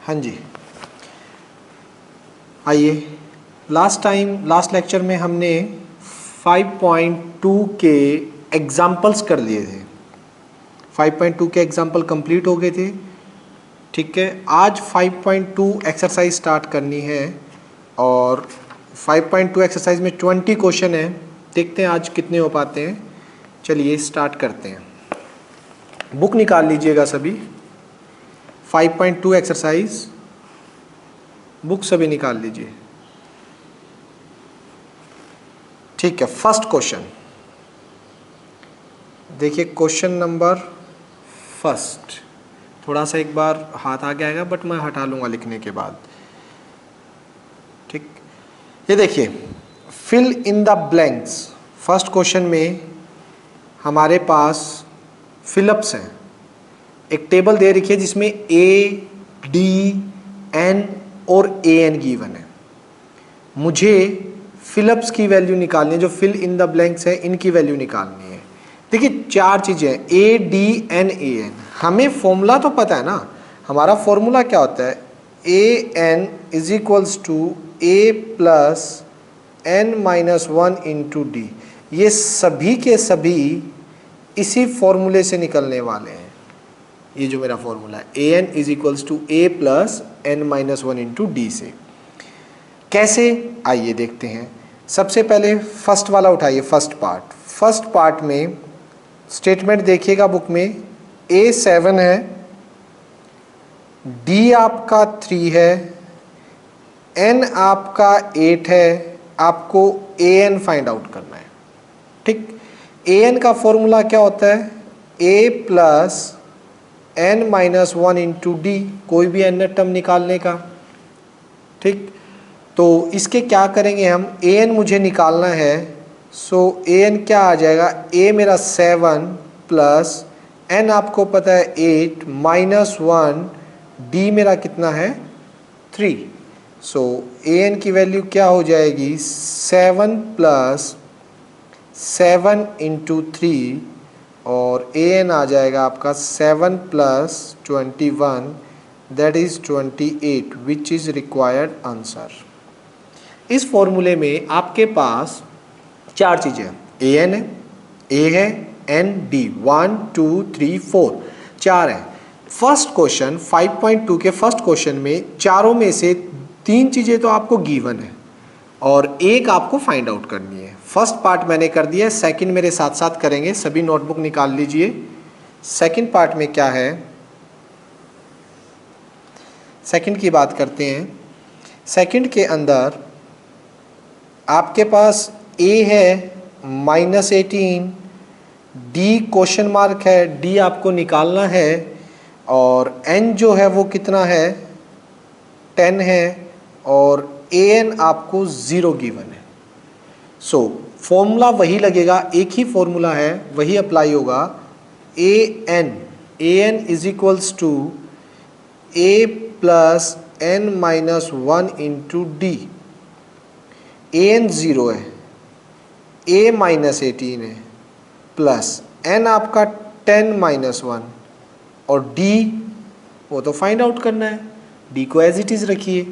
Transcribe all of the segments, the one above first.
हाँ जी, आइए। Last lecture में हमने 5.2 के एग्जाम्पल्स कर लिए थे। 5.2 के एग्जाम्पल कंप्लीट हो गए थे। ठीक है, आज 5.2 एक्सरसाइज स्टार्ट करनी है और 5.2 एक्सरसाइज में 20 क्वेश्चन है। देखते हैं आज कितने हो पाते हैं। चलिए स्टार्ट करते हैं। बुक निकाल लीजिएगा सभी। 5.2 एक्सरसाइज बुक सभी निकाल लीजिए। ठीक है, फर्स्ट क्वेश्चन देखिए, क्वेश्चन नंबर फर्स्ट। थोड़ा सा एक बार हाथ आगे आएगा बट मैं हटा लूँगा लिखने के बाद। ठीक, ये देखिए, fill in the blanks. First question में हमारे पास फिलअप्स हैं। एक टेबल दे रखी है जिसमें ए, डी, एन और ए एन गिवन है। मुझे फिलअप्स की वैल्यू निकालनी है, जो फिल इन द ब्लैंक्स है इनकी वैल्यू निकालनी है। देखिए चार चीज़ें हैं, A, D, N, A N. हमें फॉर्मूला तो पता है ना। हमारा फॉर्मूला क्या होता है? A N is equals to A plus N minus one into D. ये सभी के सभी इसी फॉर्मूले से निकलने वाले हैं। ये जो मेरा फॉर्मूला है, A N is equals to A plus N minus one into d से। कैसे, आइए देखते हैं। सबसे पहले फर्स्ट वाला उठाइए, फर्स्ट पार्ट में स्टेटमेंट देखिएगा बुक में। ए 7 है, डी आपका 3 है, एन आपका 8 है। आपको ए एन फाइंड आउट करना है। ठीक, ए एन का फॉर्मूला क्या होता है? A plus N minus one into d. कोई भी एन टर्म निकालने का। ठीक, तो इसके क्या करेंगे हम? ए एन मुझे निकालना है। सो ए एन क्या आ जाएगा? ए मेरा 7 प्लस एन आपको पता है 8 माइनस 1, डी मेरा कितना है? 3। सो ए एन की वैल्यू क्या हो जाएगी? 7 प्लस 7 इंटू 3 और ए एन आ जाएगा आपका 7 plus 21, that is 28, which is required answer. इस फॉर्मूले में आपके पास चार चीज़ें हैं। ए एन है, ए है, एन, डी। 1 2 3 4 चार है। फर्स्ट क्वेश्चन 5.2 के फर्स्ट क्वेश्चन में चारों में से तीन चीज़ें तो आपको गिवन है और एक आपको फाइंड आउट करनी है। फर्स्ट पार्ट मैंने कर दिया है, सेकंड मेरे साथ साथ करेंगे। सभी नोटबुक निकाल लीजिए। सेकंड पार्ट में क्या है, सेकंड की बात करते हैं। सेकंड के अंदर आपके पास ए है -18, डी क्वेश्चन मार्क है, डी आपको निकालना है, और एन जो है वो कितना है? 10 है, और ए एन आपको 0 गिवन है। सो फॉर्मूला वही लगेगा, एक ही फॉर्मूला है, वही अप्लाई होगा। A N is equals to A plus N minus 1 into D. A n 0 है, ए माइनस 18 है, प्लस एन आपका 10 माइनस 1, और डी वो तो फाइंड आउट करना है। डी को एज इट इज़ रखिए।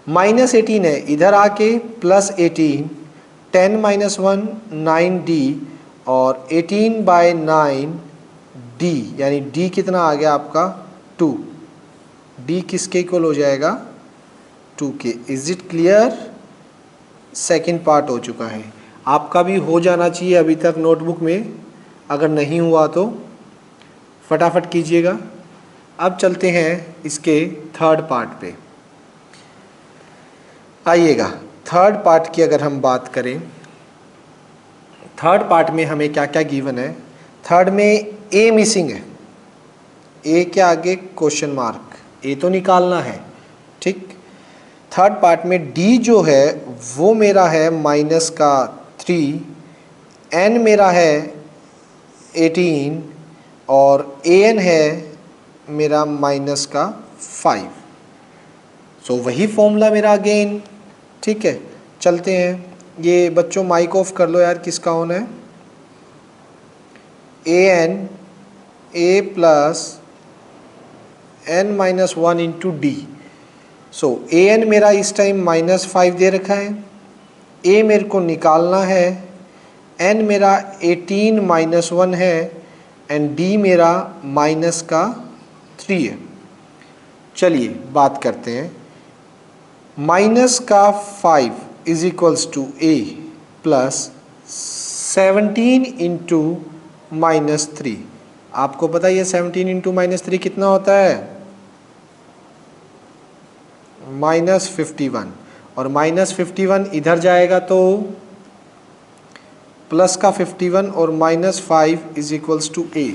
-18 है, इधर आके प्लस 18, 10 माइनस 1 9 डी, और 18/9 डी, यानी डी कितना आ गया आपका? 2। डी किसके इक्वल हो जाएगा? 2 के। Is it clear? Second part हो चुका है। आपका भी हो जाना चाहिए अभी तक नोटबुक में। अगर नहीं हुआ तो फटाफट कीजिएगा। अब चलते हैं इसके थर्ड पार्ट पे। आइएगा, थर्ड पार्ट की अगर हम बात करें, थर्ड पार्ट में हमें क्या क्या गिवन है? थर्ड में ए मिसिंग है, ए के आगे क्वेश्चन मार्क, ए तो निकालना है। ठीक, थर्ड पार्ट में डी जो है वो मेरा है -3, एन मेरा है 18, और ए एन है मेरा -5। सो वही फॉर्मूला मेरा अगेन। ठीक है, चलते हैं। ये बच्चों माइक ऑफ कर लो यार, किसका ऑन है? ए n a plus N minus 1 into d. So a n मेरा इस टाइम -5 दे रखा है, ए मेरे को निकालना है, एन मेरा 18 - 1 है एंड डी मेरा -3 है। चलिए बात करते हैं। -5 is equals to A plus 17 into -3। आपको पता है ये 17 इंटू -3 कितना होता है? -51, और -51 इधर जाएगा तो प्लस का 51 और -5 इज इक्वल्स टू ए।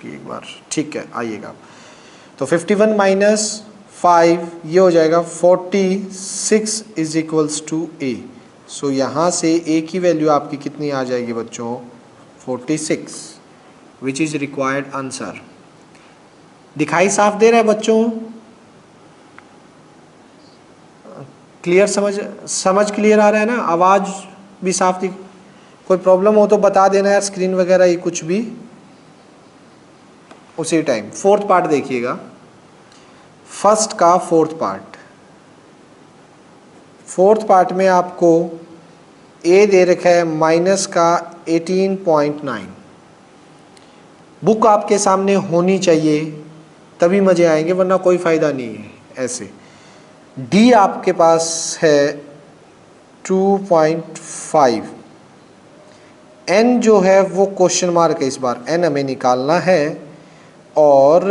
एक बार ठीक है, आइएगा। तो 51 - 5 ये हो जाएगा 46 इज इक्वल्स टू ए। सो यहाँ से ए की वैल्यू आपकी कितनी आ जाएगी बच्चों? 46, विच इज रिक्वायर्ड आंसर। दिखाई साफ दे रहा है बच्चों? क्लियर, समझ क्लियर आ रहा है ना? आवाज़ भी साफ दिख? कोई प्रॉब्लम हो तो बता देना यार, स्क्रीन वगैरह ये कुछ भी उसी टाइम। फोर्थ पार्ट देखिएगा, फर्स्ट का फोर्थ पार्ट। फोर्थ पार्ट में आपको ए दे रखा है माइनस का 18.9। बुक आपके सामने होनी चाहिए तभी मज़े आएंगे, वरना कोई फ़ायदा नहीं है ऐसे। डी आपके पास है 2.5। एन जो है वो क्वेश्चन मार्क है, इस बार एन हमें निकालना है, और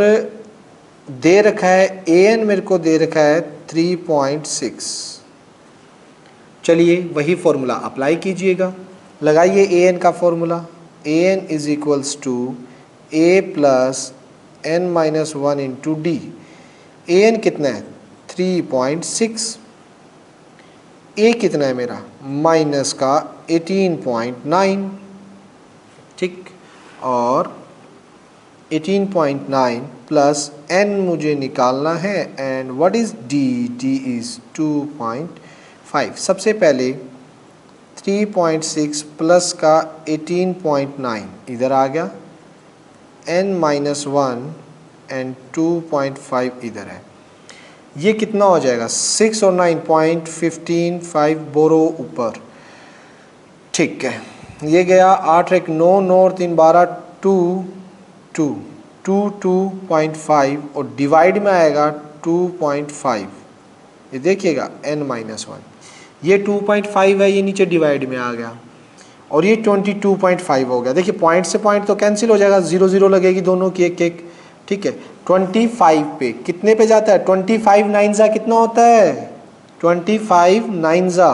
दे रखा है ए एन मेरे को दे रखा है 3.6। चलिए वही फॉर्मूला अप्लाई कीजिएगा, लगाइए ए एन का formula. A N is equals to A plus n - 1 into D. A N कितना है? 3.6। ए कितना है मेरा? माइनस का 18.9, ठीक, और 18.9 प्लस n मुझे निकालना है, and what is D? D is 2.5। सबसे पहले 3.6 प्लस का 18.9 इधर आ गया, n - 1 एंड 2.5 इधर है। ये कितना हो जाएगा? 6 और 9.15 5 बोरो ऊपर, ठीक है। ये गया 8 1 9 9 और 3 12 2 2 2 2.5 और डिवाइड में आएगा 2.5। ये देखिएगा n - 1, ये 2.5 है, ये नीचे डिवाइड में आ गया, और ये 22.5 हो गया। देखिए पॉइंट से पॉइंट तो कैंसिल हो जाएगा, 0 0 लगेगी दोनों की एक एक, ठीक है। 25 पे कितने पे जाता है? 25 9 जा कितना होता है? 25 9 जा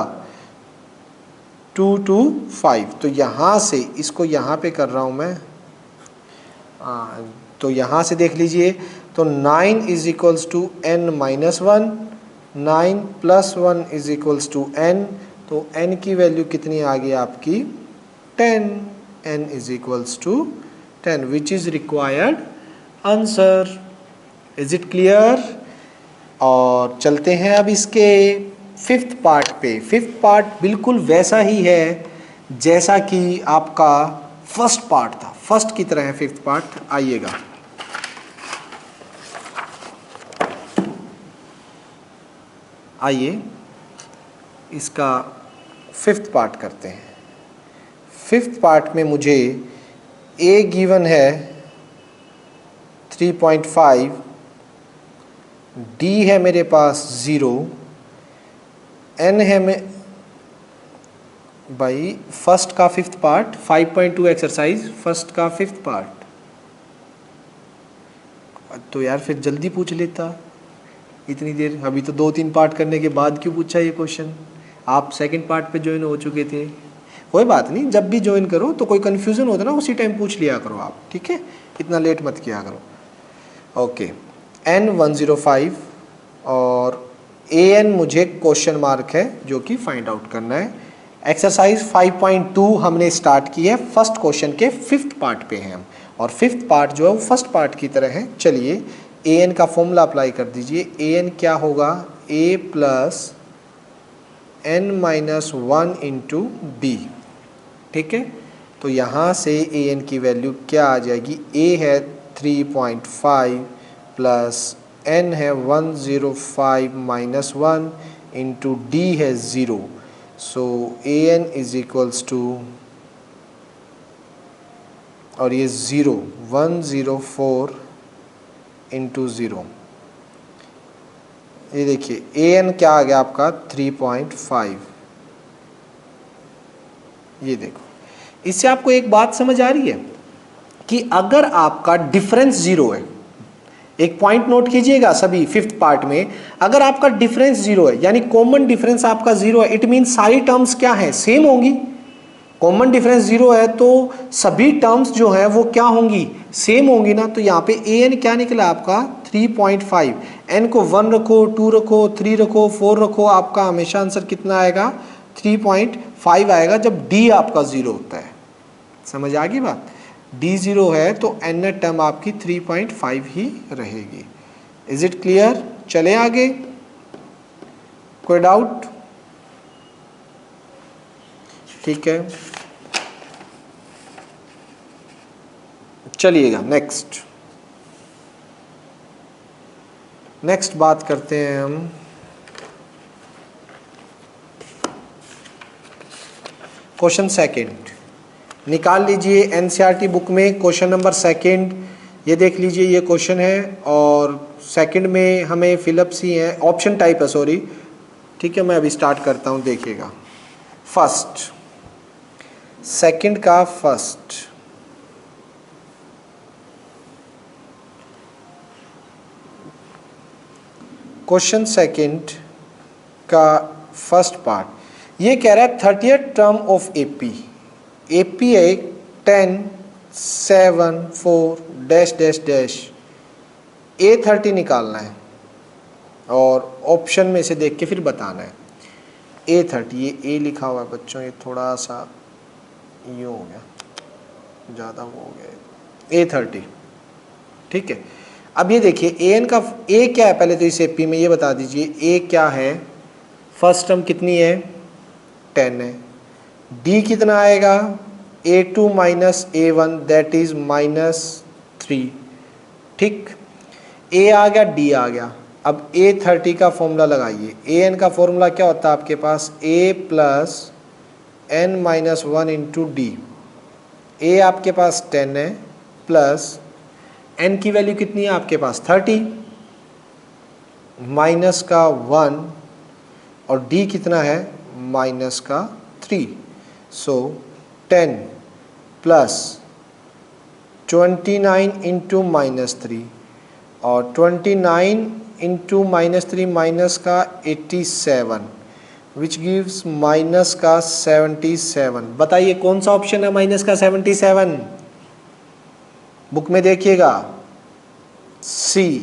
225। तो यहाँ से इसको यहाँ पे कर रहा हूँ मैं, तो यहाँ से देख लीजिए, तो 9 is equals to n - 1, 9 plus 1 is equals to n। तो n की वैल्यू कितनी आ गई आपकी? 10। n is equals to 10, which is required answer. Is it clear? और चलते हैं अब इसके फिफ्थ पार्ट पे। फिफ्थ पार्ट बिल्कुल वैसा ही है जैसा कि आपका फर्स्ट पार्ट था, फर्स्ट की तरह है फिफ्थ पार्ट। आइएगा, आइए इसका फिफ्थ पार्ट करते हैं। फिफ्थ पार्ट में मुझे ए गिवन है 3.5, डी है मेरे पास 0, एन है मैं भाई फर्स्ट का फिफ्थ पार्ट 5.2 एक्सरसाइज फर्स्ट का फिफ्थ पार्ट। तो यार फिर जल्दी पूछ लेता, इतनी देर, अभी तो 2-3 पार्ट करने के बाद क्यों पूछा ये क्वेश्चन? आप सेकंड पार्ट पे ज्वाइन हो चुके थे। कोई बात नहीं, जब भी ज्वाइन करो तो कोई कन्फ्यूज़न होता ना उसी टाइम पूछ लिया करो आप, ठीक है, इतना लेट मत किया करो। ओके, N105 और AN मुझे क्वेश्चन मार्क है जो कि फाइंड आउट करना है। एक्सरसाइज 5.2 हमने स्टार्ट की है, फर्स्ट क्वेश्चन के फिफ्थ पार्ट पे हैं हम, और फिफ्थ पार्ट जो है वो फर्स्ट पार्ट की तरह है। चलिए AN का फॉर्मूला अप्लाई कर दीजिए। AN क्या होगा? A plus n-1 into D, ठीक है। तो यहाँ से AN की वैल्यू क्या आ जाएगी? A है 3.5 प्लस n है 105 माइनस 1 इंटू d है 0, सो an इज इक्वल्स टू, और ये 0 104 इंटू 0, ये देखिए an क्या आ गया आपका 3.5। ये देखो, इससे आपको एक बात समझ आ रही है कि अगर आपका डिफरेंस 0 है, एक पॉइंट नोट कीजिएगा सभी फिफ्थ पार्ट में, अगर आपका डिफरेंस 0 है यानी कॉमन डिफरेंस आपका 0 है, इट मीन सारी टर्म्स क्या है, सेम होंगी। कॉमन डिफरेंस 0 है तो सभी टर्म्स जो है वो क्या होंगी, सेम होंगी ना। तो यहाँ पे an क्या निकला आपका 3.5, n को 1 रखो, 2 रखो, 3 रखो, 4 रखो, आपका हमेशा आंसर कितना आएगा 3.5 आएगा जब d आपका 0 होता है। समझ आ गई बात, d 0 है तो n टर्म आपकी 3.5 ही रहेगी। Is it clear? चले आगे, कोई डाउट? ठीक है, चलिएगा नेक्स्ट बात करते हैं हम क्वेश्चन सेकंड। निकाल लीजिए एनसीईआरटी बुक में क्वेश्चन नंबर सेकंड, ये देख लीजिए, ये क्वेश्चन है और सेकंड में हमें फिलअप्स ही है, ऑप्शन टाइप है, सॉरी। ठीक है, मैं अभी स्टार्ट करता हूँ, देखिएगा। फर्स्ट, सेकंड का फर्स्ट, क्वेश्चन सेकंड का फर्स्ट पार्ट, ये कह रहा है 30th टर्म ऑफ एपी है 10 7 4 डैश डैश डैश, A30 निकालना है और ऑप्शन में से देख के फिर बताना है। A30, ये A लिखा हुआ है बच्चों, ये थोड़ा सा यूँ हो गया, ज़्यादा वो हो गया, A30। ठीक है, अब ये देखिए an का a क्या है, पहले तो इस AP में ये बता दीजिए a क्या है। फर्स्ट टर्म कितनी है 10 है, d कितना आएगा a2 minus a1 that is -3। ठीक, a आ गया, d आ गया। अब A30 का फॉर्मूला लगाइए। an का फॉर्मूला क्या होता है आपके पास, a plus n minus 1 into D. a आपके पास 10 है प्लस n की वैल्यू कितनी है आपके पास 30 माइनस का 1 और d कितना है माइनस का 3। सो 10 प्लस 29 इंटू -3 और 29 इंटू -3 माइनस का 87 विच गिव्स माइनस का 77। बताइए कौन सा ऑप्शन है माइनस का 77? बुक में देखिएगा, सी,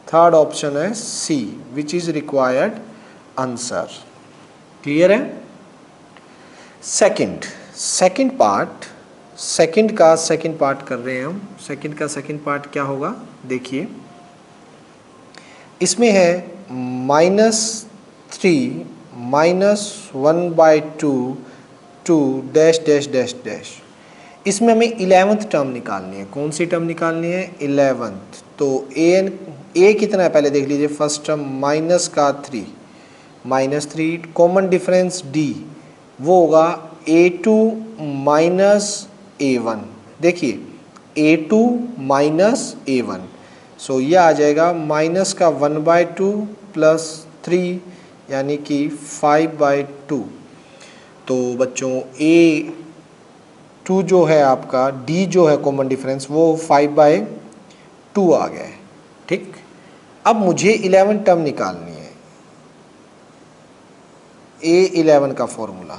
थर्ड ऑप्शन है C, which is required answer. Clear है? सेकंड पार्ट, सेकंड का सेकंड पार्ट कर रहे हैं हम। सेकंड का सेकंड पार्ट क्या होगा देखिए, इसमें है -3 -1/2 2 डैश डैश डैश डैश। इसमें हमें 11th टर्म निकालनी है। कौन सी टर्म निकालनी है? 11th। तो a कितना है पहले देख लीजिए, फर्स्ट टर्म माइनस का 3 कॉमन डिफरेंस d, वो होगा a2 माइनस a1। देखिए a2 माइनस a1, सो ये आ जाएगा माइनस का 1/2 प्लस 3 यानी कि 5/2। तो बच्चों a2 जो है आपका, d जो है कॉमन डिफरेंस, वो 5/2 आ गया है। ठीक, अब मुझे 11 टर्म निकालनी है। a11 का formula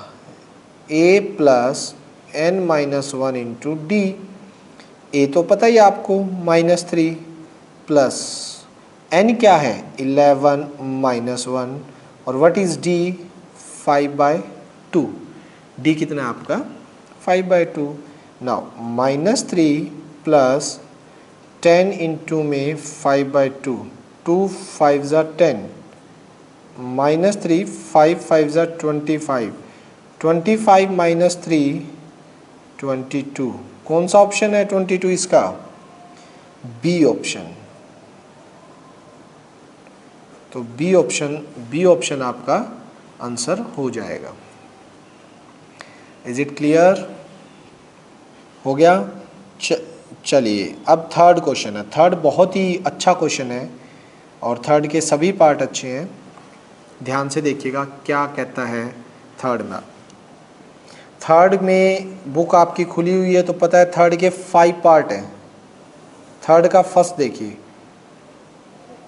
a plus n minus 1 into D. a तो पता ही आपको -3 प्लस n क्या है 11 माइनस 1 और व्हाट इज d 5/2। d कितना है आपका 5/2। नाउ -3 प्लस 10 इंटू में 5/2, 2 5 ज़ा 10, -3 5 5 ज़ा 25, 25 -3 22। कौन सा ऑप्शन है 22 इसका? B option. तो बी ऑप्शन आपका आंसर हो जाएगा। Is it clear? हो गया? चलिए अब थर्ड क्वेश्चन है। थर्ड बहुत ही अच्छा क्वेश्चन है और थर्ड के सभी पार्ट अच्छे हैं। ध्यान से देखिएगा क्या कहता है थर्ड में। थर्ड में बुक आपकी खुली हुई है तो पता है थर्ड के 5 पार्ट हैं। थर्ड का फर्स्ट देखिए,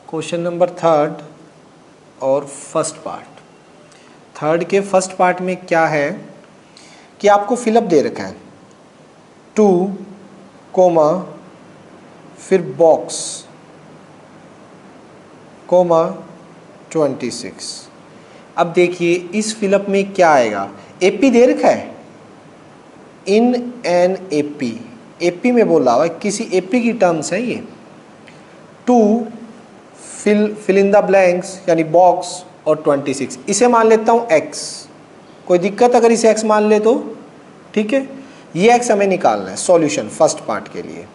क्वेश्चन नंबर थर्ड और फर्स्ट पार्ट। थर्ड के फर्स्ट पार्ट में क्या है कि आपको फिलअप दे रखा है 2 कोमा फिर बॉक्स कोमा 26। अब देखिए इस फिलअप में क्या आएगा। एपी दे रखा है, इन एन एपी। एपी में बोला हुआ है, किसी एपी की टर्म्स है ये। 2 फिल इन द ब्लैंक्स यानी बॉक्स और 26। इसे मान लेता हूँ x। कोई दिक्कत अगर इसे x मान ले तो? ठीक है, ये x हमें निकालना है सॉल्यूशन फर्स्ट पार्ट के लिए।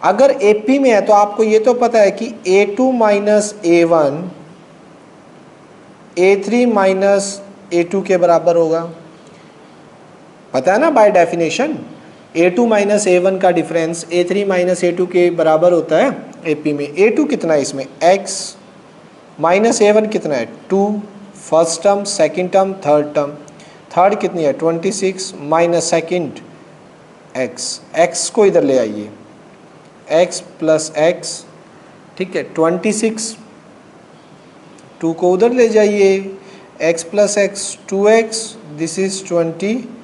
अगर AP में है तो आपको ये तो पता है कि A2 minus A1 A3 minus A2 के बराबर होगा। पता है ना by definition A2 minus A1 का डिफरेंस A3 माइनस A2 के बराबर होता है। AP में A2 कितना है, इसमें x माइनस A1 कितना है 2, first term, second term, third term. Third कितनी है 26 माइनस सेकंड x को इधर ले आइए, x प्लस x। ठीक है, 26 2 को उधर ले जाइए, x plus x 2x, this is 28।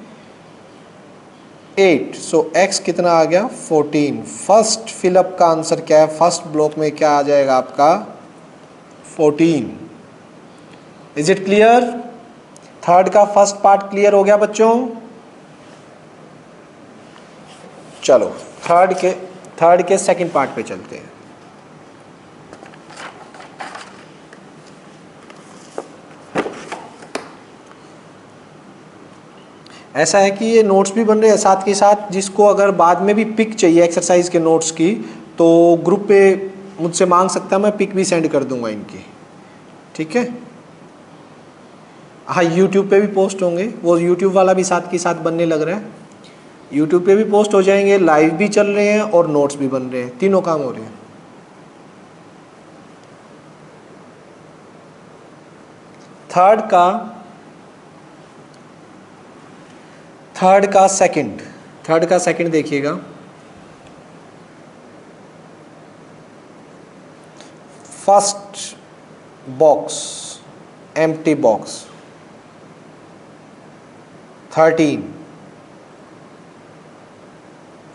So x कितना आ गया 14। फर्स्ट फिलअप का आंसर क्या है, फर्स्ट ब्लॉक में क्या आ जाएगा आपका 14। Is it clear? थर्ड का फर्स्ट पार्ट क्लियर हो गया बच्चों? चलो थर्ड के सेकंड पार्ट पे चलते हैं। ऐसा है कि ये नोट्स भी बन रहे हैं साथ के साथ, जिसको अगर बाद में भी पिक चाहिए एक्सरसाइज के नोट्स की तो ग्रुप पे मुझसे मांग सकता है, मैं पिक भी सेंड कर दूंगा इनकी। ठीक है, हाँ यूट्यूब पे भी पोस्ट होंगे, वो यूट्यूब वाला भी साथ के साथ बनने लग रहा है। यूट्यूब पे भी पोस्ट हो जाएंगे, लाइव भी चल रहे हैं और नोट्स भी बन रहे हैं, तीनों काम हो रहे हैं। थर्ड का सेकंड देखिएगा। फर्स्ट बॉक्स एम्प्टी बॉक्स 13,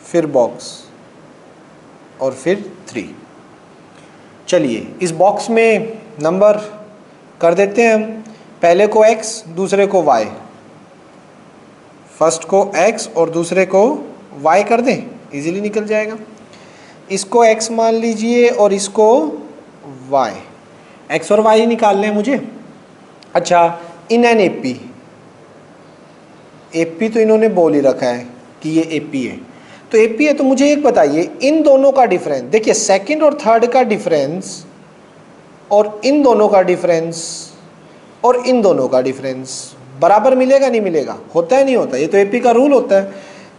फिर बॉक्स और फिर 3। चलिए इस बॉक्स में नंबर कर देते हैं हम, पहले को x दूसरे को y। फर्स्ट को x और दूसरे को y कर दें, इजीली निकल जाएगा। इसको x मान लीजिए और इसको y। x और y निकालने हैं मुझे। अच्छा, इन एन एपी, एपी तो इन्होंने बोल ही रखा है कि ये एपी है, तो एपी है तो मुझे एक बताइए इन दोनों का डिफरेंस। देखिए सेकंड और थर्ड का डिफरेंस और इन दोनों का डिफरेंस और इन दोनों का डिफरेंस बराबर मिलेगा नहीं मिलेगा? होता है नहीं होता? ये तो एपी का रूल होता है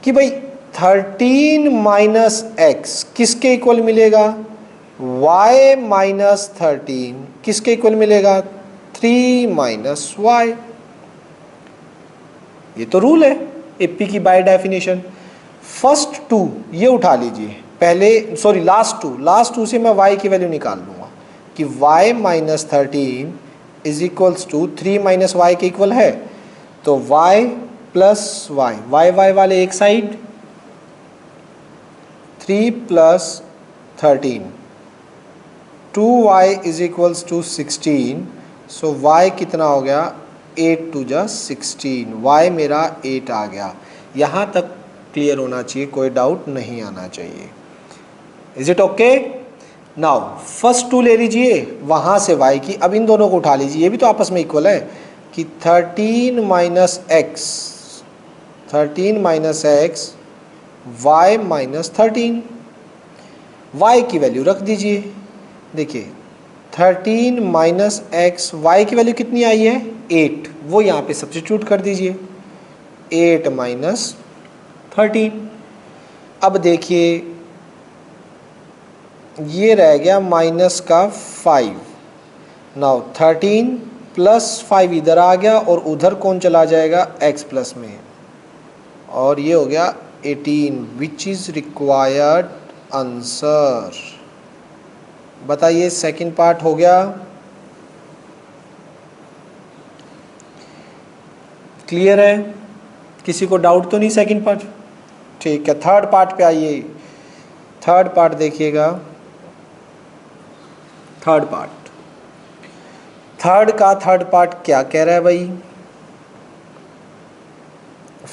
कि भाई 13 माइनस एक्स किसके इक्वल मिलेगा? y माइनस 13 किसके इक्वल मिलेगा? 3 माइनस वाई। ये तो रूल है एपी की बाय डेफिनेशन। फर्स्ट 2 ये उठा लीजिए, पहले सॉरी लास्ट टू से मैं y की वैल्यू निकाल लूँगा कि y minus 13 is equals to 3 minus Y के इक्वल है, तो y प्लस वाई, y वाले एक side, 3 plus 13, 2y is equals to 16। So y कितना हो गया 8 टू जा 16, y मेरा 8 आ गया। यहाँ तक क्लियर होना चाहिए, कोई डाउट नहीं आना चाहिए। Is it okay? Now first 2 ले लीजिए वहाँ से y की, अब इन दोनों को उठा लीजिए, ये भी तो आपस में इक्वल है कि 13 minus x, 13 minus x y minus 13। y की वैल्यू रख दीजिए। देखिए 13 माइनस एक्स, वाई की वैल्यू कितनी आई है 8, वो यहाँ पे सब्स्टिट्यूट कर दीजिए 8 माइनस 13। अब देखिए ये रह गया माइनस का 5। नाउ 13 प्लस 5 इधर आ गया और उधर कौन चला जाएगा x प्लस में, और ये हो गया 18 विच इज रिक्वायर्ड आंसर। बताइए सेकंड पार्ट हो गया क्लियर है? किसी को डाउट तो नहीं सेकंड पार्ट? ठीक है, थर्ड पार्ट पे आइए। थर्ड पार्ट देखिएगा, थर्ड पार्ट, थर्ड पार्ट क्या कह रहा है भाई?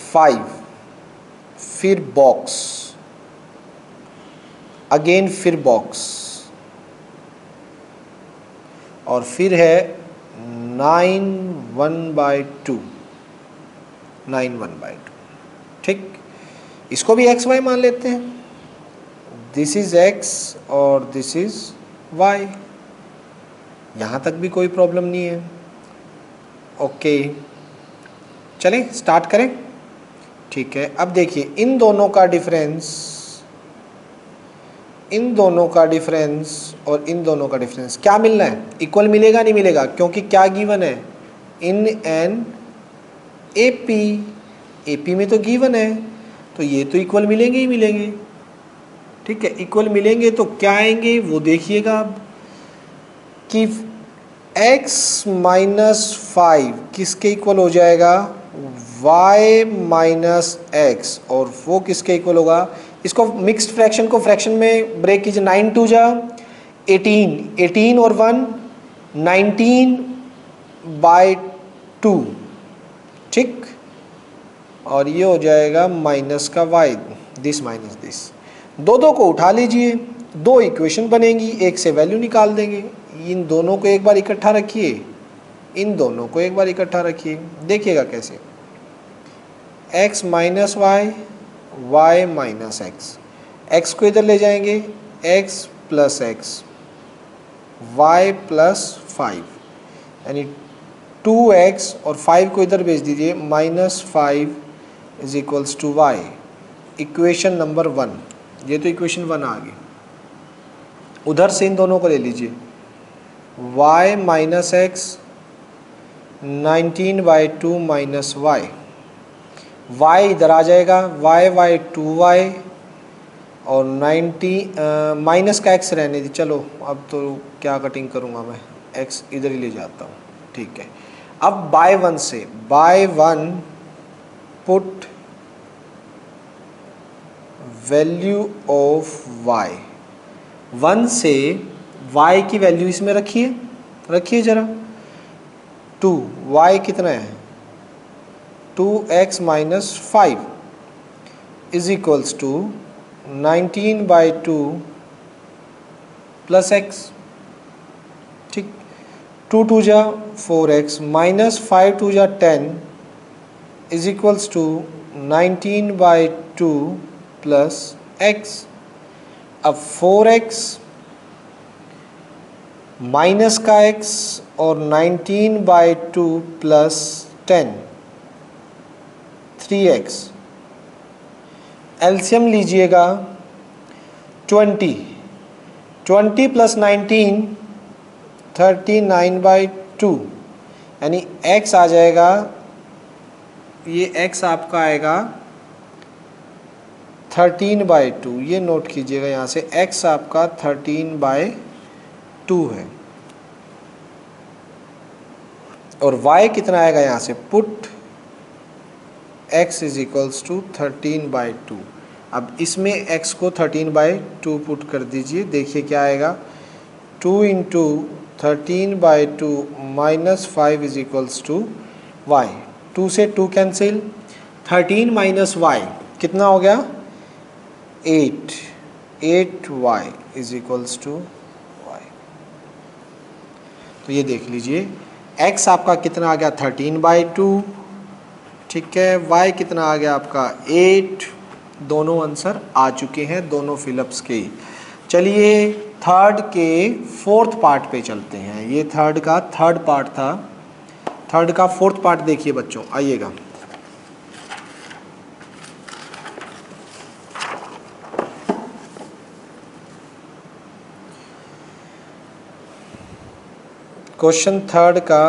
5 फिर बॉक्स, अगेन फिर बॉक्स, और फिर है 9 1/2, 9 1/2। ठीक, इसको भी एक्स वाई मान लेते हैं। दिस इज एक्स और दिस इज वाई, यहाँ तक भी कोई प्रॉब्लम नहीं है। ओके, चलें स्टार्ट करें। ठीक है, अब देखिए इन दोनों का डिफरेंस, इन दोनों का डिफरेंस और इन दोनों का डिफरेंस क्या मिलना है? इक्वल मिलेगा नहीं मिलेगा? क्योंकि क्या गिवन है? इन एन एपी, एपी में तो गिवन है, तो ये तो इक्वल मिलेंगे ही मिलेंगे। ठीक है, इक्वल मिलेंगे तो क्या आएंगे वो देखिएगा अब, कि x माइनस 5 किसके इक्वल हो जाएगा? y माइनस एक्स, और वो किसके इक्वल होगा? इसको मिक्स्ड फ्रैक्शन को फ्रैक्शन में ब्रेक कीजिए। 9 2 जा 18, 18 और 1 19/2। ठीक, और ये हो जाएगा माइनस का y, दिस माइनस दिस। दो को उठा लीजिए, दो इक्वेशन बनेंगी, एक से वैल्यू निकाल देंगे। इन दोनों को एक बार इकट्ठा रखिए, इन दोनों को एक बार इकट्ठा रखिए, देखिएगा कैसे। x minus Y, Y minus X, X को इधर ले जाएंगे x plus X, Y plus 5, यानी 2x और 5 को इधर भेज दीजिए, minus 5 is equals to Y. Equation number 1, ये तो इक्वेशन 1 आ गई। उधर से इन दोनों को ले लीजिए, y minus X 19/2 minus Y, y इधर आ जाएगा, y/2y और 90 माइनस का x रहने दी। चलो अब तो क्या कटिंग करूँगा मैं, x इधर ही ले जाता हूँ। ठीक है, अब बाय 1 से, by 1 put value of y, 1 से y की वैल्यू इसमें रखिए, रखिए जरा। 2, y कितना है? 2x minus 5 is equals to 19/2 plus x। ठीक, 2 2 जा 4x माइनस 5 2 जा 10 is equals to 19/2 plus x। अब 4x माइनस का x और 19/2 प्लस 10, 3x। एलसीएम लीजिएगा 20, 20 प्लस 19 39/2, यानी x आ जाएगा, ये x आपका आएगा 13/2। ये नोट कीजिएगा, यहाँ से x आपका 13/2 है, और y कितना आएगा? यहाँ से put x is equals to 13/2। अब इसमें x को 13/2 पुट कर दीजिए, देखिए क्या आएगा। 2 into 13/2 minus 5 is equals to y। 2 से 2 कैंसिल, 13 माइनस y कितना हो गया? 8, 8y is equals to y। तो ये देख लीजिए, x आपका कितना आ गया? 13/2। ठीक है, y कितना आ गया आपका? 8। दोनों आंसर आ चुके हैं, दोनों फिलअप्स के। चलिए थर्ड के फोर्थ पार्ट पे चलते हैं। ये थर्ड का थर्ड पार्ट था, थर्ड का फोर्थ पार्ट देखिए बच्चों, आइएगा। क्वेश्चन थर्ड का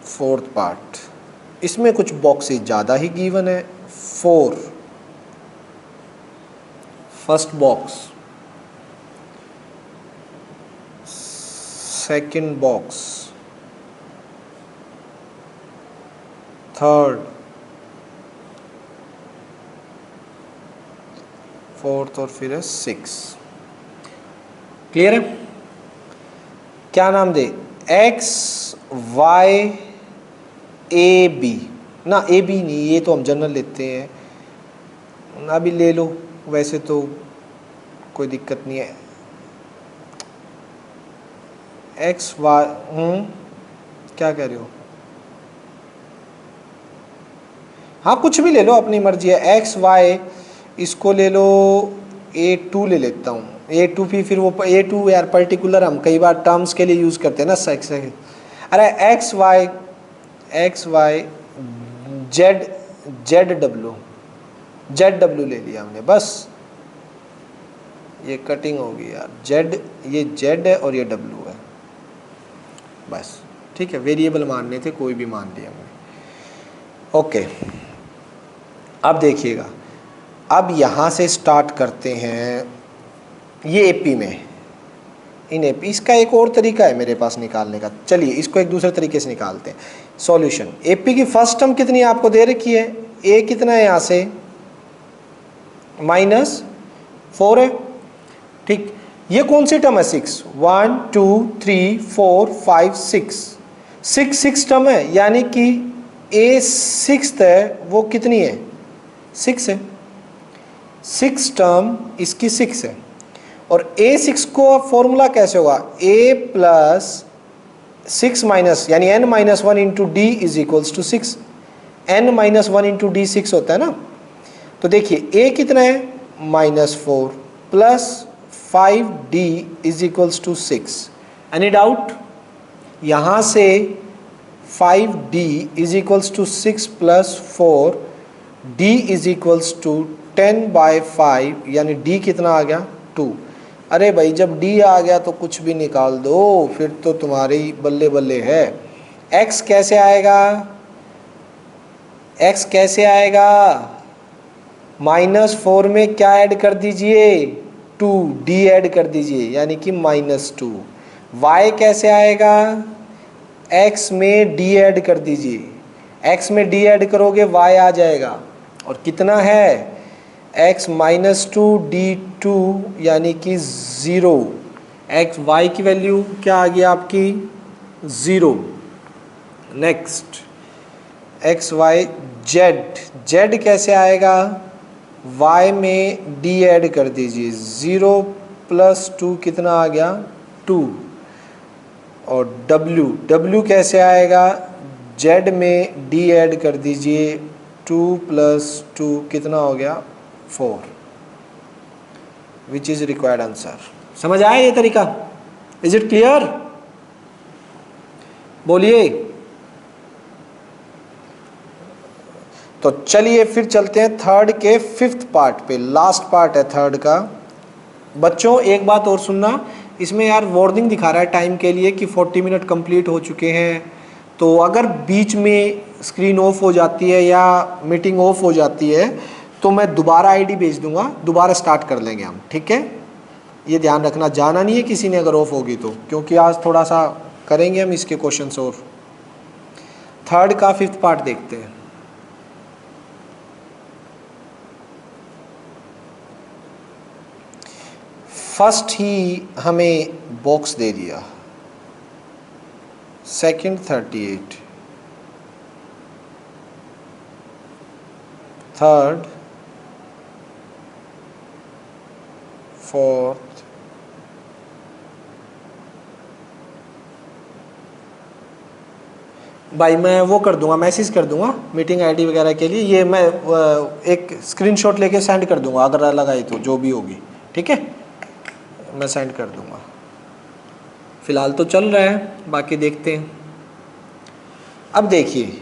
फोर्थ पार्ट, इसमें कुछ बॉक्सेस ज़्यादा ही गिवन है। 4 first box, second box, third, fourth और फिर है 6। क्लियर है? क्या नाम दे? एक्स वाई ए बी ना, ए बी नहीं, ये तो हम जनरल लेते हैं, अभी ले लो, वैसे तो कोई दिक्कत नहीं है। एक्स वाई, क्या कह रहे हो? हाँ कुछ भी ले लो, अपनी मर्जी है। एक्स वाई, इसको ले लो, A2 ले लेता हूँ। A2 भी फिर वो A2 यार पर्टिकुलर हम कई बार टर्म्स के लिए यूज़ करते हैं ना, सेक्स। अरे एक्स वाई जेड डब्ल्यू ले लिया हमने, बस ये कटिंग होगी यार। जेड, ये जेड है और ये डब्ल्यू है, बस ठीक है। वेरिएबल मानने थे, कोई भी मान लिया हमने। ओके, अब देखिएगा, अब यहाँ से स्टार्ट करते हैं। ये एपी में, इन एपी, इसका एक और तरीका है मेरे पास निकालने का। चलिए इसको एक दूसरे तरीके से निकालते हैं। सॉल्यूशन, एपी की फर्स्ट टर्म कितनी आपको दे रखी है? ए कितना है यहाँ से? -4 है, ठीक। ये कौन सी टर्म है? 6, 1 2 3 4 5 6 टर्म है, यानी कि ए 6th है, वो कितनी है? 6 है। 6 टर्म इसकी 6 है। और A6 को फॉर्मूला कैसे होगा? A प्लस 6 माइनस, यानी n-1 into D is equals to 6। n-1 into D 6 होता है ना। तो देखिए A कितना है? -4 plus 5d is equals to 6। Any doubt? यहाँ से 5d is equals to 6 plus 4, d is equals to 10/5, यानी d कितना आ गया? 2। अरे भाई जब d आ गया तो कुछ भी निकाल दो, फिर तो तुम्हारी बल्ले बल्ले है। x कैसे आएगा? x कैसे आएगा? -4 में क्या ऐड कर दीजिए? 2, d ऐड कर दीजिए, यानी कि -2। y कैसे आएगा? x में d ऐड कर दीजिए, x में d ऐड करोगे y आ जाएगा। और कितना है? x -2 d2, यानी कि 0। x y की वैल्यू क्या आ गई आपकी? 0। नेक्स्ट x y z कैसे आएगा? y में d ऐड कर दीजिए, 0 + 2 कितना आ गया? 2। और w कैसे आएगा? z में d ऐड कर दीजिए, 2 + 2 कितना हो गया? 4। विच इज रिक्वायर्ड आंसर। समझ आया ये तरीका? Is it clear? बोलिए। तो चलिए फिर चलते हैं थर्ड के 5th पार्ट पे। लास्ट पार्ट है थर्ड का। बच्चों एक बात और सुनना, इसमें यार वार्निंग दिखा रहा है टाइम के लिए कि 40 मिनट कंप्लीट हो चुके हैं। तो अगर बीच में स्क्रीन ऑफ हो जाती है या मीटिंग ऑफ हो जाती है तो मैं दोबारा आईडी भेज दूंगा, दोबारा स्टार्ट कर लेंगे हम, ठीक है? ये ध्यान रखना, जाना नहीं है किसी ने अगर ऑफ होगी तो, क्योंकि आज थोड़ा सा करेंगे हम इसके क्वेश्चंस और। थर्ड का 5th पार्ट देखते हैं। फर्स्ट ही हमें बॉक्स दे दिया, सेकंड 38, थर्ड, फोर्थ, भाई मैं वो कर दूंगा, मैसेज कर दूंगा मीटिंग आईडी वगैरह के लिए। ये मैं एक स्क्रीनशॉट लेके सेंड कर दूंगा अगर अलग आई तो, जो भी होगी, ठीक है? मैं सेंड कर दूंगा। फ़िलहाल तो चल रहा है, बाकी देखते हैं। अब देखिए,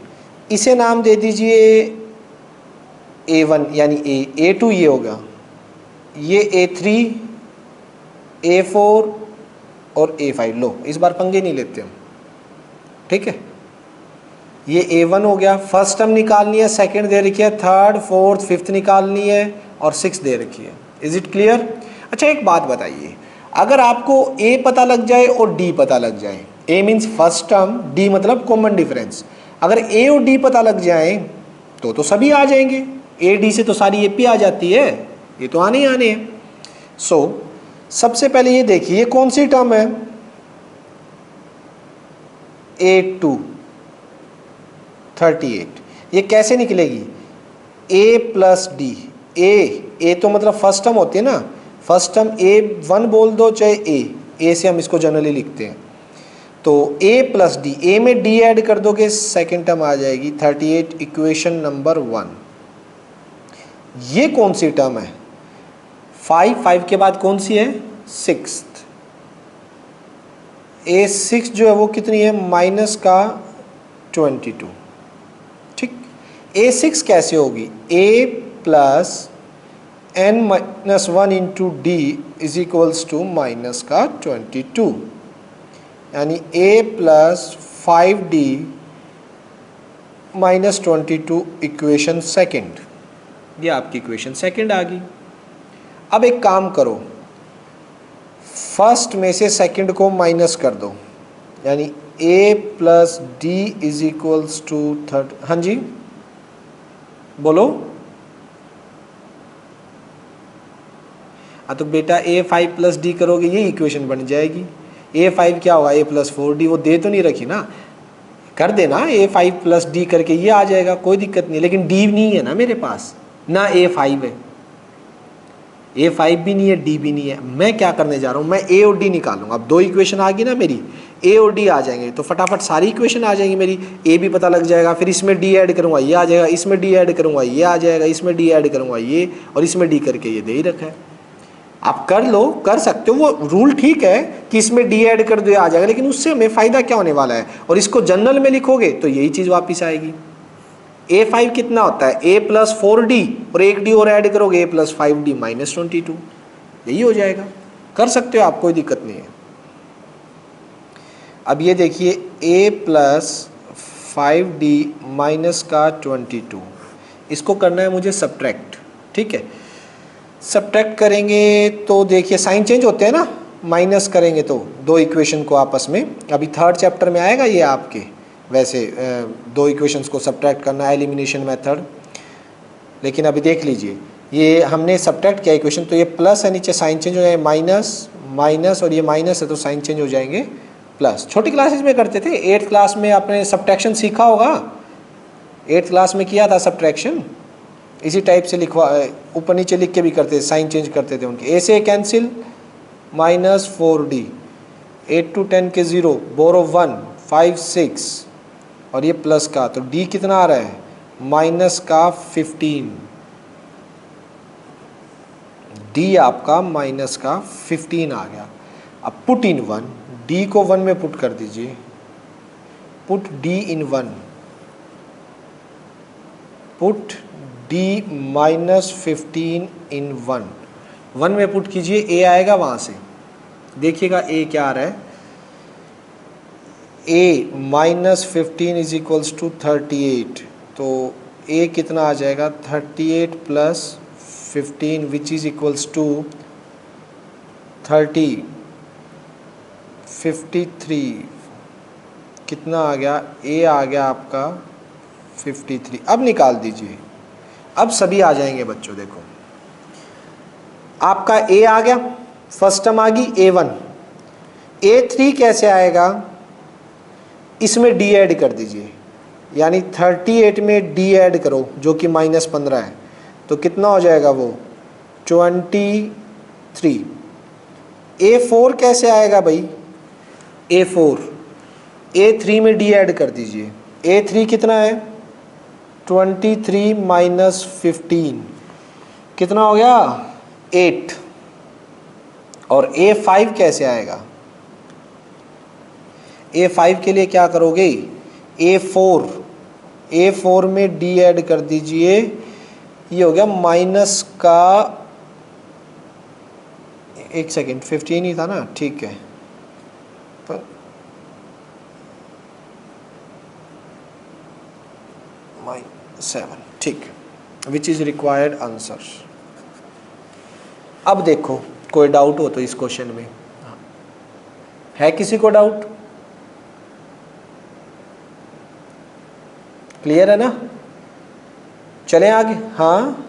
इसे नाम दे दीजिए A1 यानी A2 ये होगा, ये A3, A4 और A5। लो इस बार पंगे नहीं लेते हम, ठीक है। ये A1 हो गया, फर्स्ट टर्म निकालनी है, सेकंड दे रखी है, थर्ड फोर्थ फिफ्थ निकालनी है और सिक्स दे रखी है। Is it clear? अच्छा एक बात बताइए, अगर आपको A पता लग जाए और D पता लग जाए, A means first term, D मतलब कॉमन डिफरेंस, अगर A और D पता लग जाए तो सभी आ जाएंगे। A D से तो सारी AP आ जाती है, ये तो आने ही आने हैं। सो सबसे पहले ये देखिए, ये कौन सी टर्म है? A2 38, ये कैसे निकलेगी? A plus D. ए तो मतलब फर्स्ट टर्म होती है ना, फर्स्ट टर्म A1 बोल दो चाहे A से हम इसको जनरली लिखते हैं। तो A प्लस डी, A में D ऐड कर दोगे, सेकेंड टर्म आ जाएगी 38, इक्वेशन नंबर 1। ये कौन सी टर्म है? 5 के बाद कौन सी है? सिक्स्थ। A6 जो है वो कितनी है? माइनस का 22। ठीक, A6 कैसे होगी? A plus n minus 1 into D is equals to minus का 22, यानी A plus 5D minus 22 equation second. ये आपकी इक्वेशन सेकेंड आ गई। अब एक काम करो, फर्स्ट में से सेकंड को माइनस कर दो, यानी A plus D is equals to third. हाँ जी बोलो। तो बेटा A5 प्लस डी करोगे, ये इक्वेशन बन जाएगी। A5 क्या होगा? A प्लस 4D, वो दे तो नहीं रखी ना, कर देना A5 प्लस डी करके, ये आ जाएगा, कोई दिक्कत नहीं। लेकिन D नहीं है ना मेरे पास, ना A5 है, A5 भी नहीं है, D भी नहीं है। मैं क्या करने जा रहा हूँ, मैं A और D निकालूंगा। अब दो इक्वेशन आ गई ना मेरी, A और D आ जाएंगे तो फटाफट सारी इक्वेशन आ जाएंगी मेरी। A भी पता लग जाएगा, फिर इसमें D ऐड करूँगा ये आ जाएगा, इसमें D ऐड करूँगा ये आ जाएगा, इसमें D ऐड करूँगा ये, और इसमें D करके ये दे ही रखा है। आप कर लो, कर सकते हो, वो रूल ठीक है कि इसमें D ऐड कर दो ये आ जाएगा, लेकिन उससे हमें फ़ायदा क्या होने वाला है? और इसको जनरल में लिखोगे तो यही चीज़ वापस आएगी। A5 कितना होता है? A प्लस 4D, और एक D और ऐड करोगे A प्लस 5D माइनस 22, यही हो जाएगा। कर सकते हो आप, कोई दिक्कत नहीं है। अब ये देखिए, A प्लस 5D माइनस का 22, इसको करना है मुझे सब्ट्रैक्ट, ठीक है। सब्ट्रैक्ट करेंगे तो देखिए साइन चेंज होते हैं ना, माइनस करेंगे तो दो इक्वेशन को आपस में। अभी थर्ड चैप्टर में आएगा ये आपके, वैसे दो इक्वेशंस को सब्ट्रैक्ट करना है, एलिमिनेशन मेथड। लेकिन अभी देख लीजिए, ये हमने सब्ट्रैक्ट किया इक्वेशन, तो ये प्लस है, नीचे साइन चेंज हो जाएगा, माइनस माइनस, और ये माइनस है तो साइन चेंज हो जाएंगे प्लस। छोटी क्लासेस में करते थे, 8th क्लास में आपने सब्ट्रैक्शन सीखा होगा, 8th क्लास में किया था सब्ट्रैक्शन। इसी टाइप से लिखवा, ऊपर नीचे लिख के भी करते थे, साइन चेंज करते थे उनके। ए से कैंसिल, माइनस 4D, 8 to 10 के 0, बोरो 1, 5 6, और ये प्लस का, तो D कितना आ रहा है? माइनस का 15। D आपका माइनस का 15 आ गया। अब पुट इन 1, D को 1 में पुट कर दीजिए, पुट D इन 1, पुट D माइनस 15 इन 1 में पुट कीजिए, A आएगा वहाँ से। देखिएगा A क्या आ रहा है, A minus 15 is equals to 38, तो A कितना आ जाएगा? 38 plus 15 which is equals to 30, 53। कितना आ गया? A आ गया आपका 53। अब निकाल दीजिए, अब सभी आ जाएंगे बच्चों। देखो आपका A आ गया, फर्स्ट टर्म आ गई A1। A3 कैसे आएगा? इसमें D ऐड कर दीजिए, यानी 38 में D ऐड करो जो कि माइनस 15 है, तो कितना हो जाएगा वो? 23। A4 कैसे आएगा भाई? A4, A3 में D ऐड कर दीजिए, A3 कितना है? 23 माइनस 15 कितना हो गया? 8। और A5 कैसे आएगा? A5 के लिए क्या करोगे? A4 में D ऐड कर दीजिए, ये हो गया माइनस का, एक सेकेंड, 15 ही था ना, ठीक है, -7, ठीक, विच इज रिक्वायर्ड आंसर। अब देखो, कोई डाउट हो तो इस क्वेश्चन में, है किसी को डाउट? क्लियर है ना? चलें आगे। हाँ,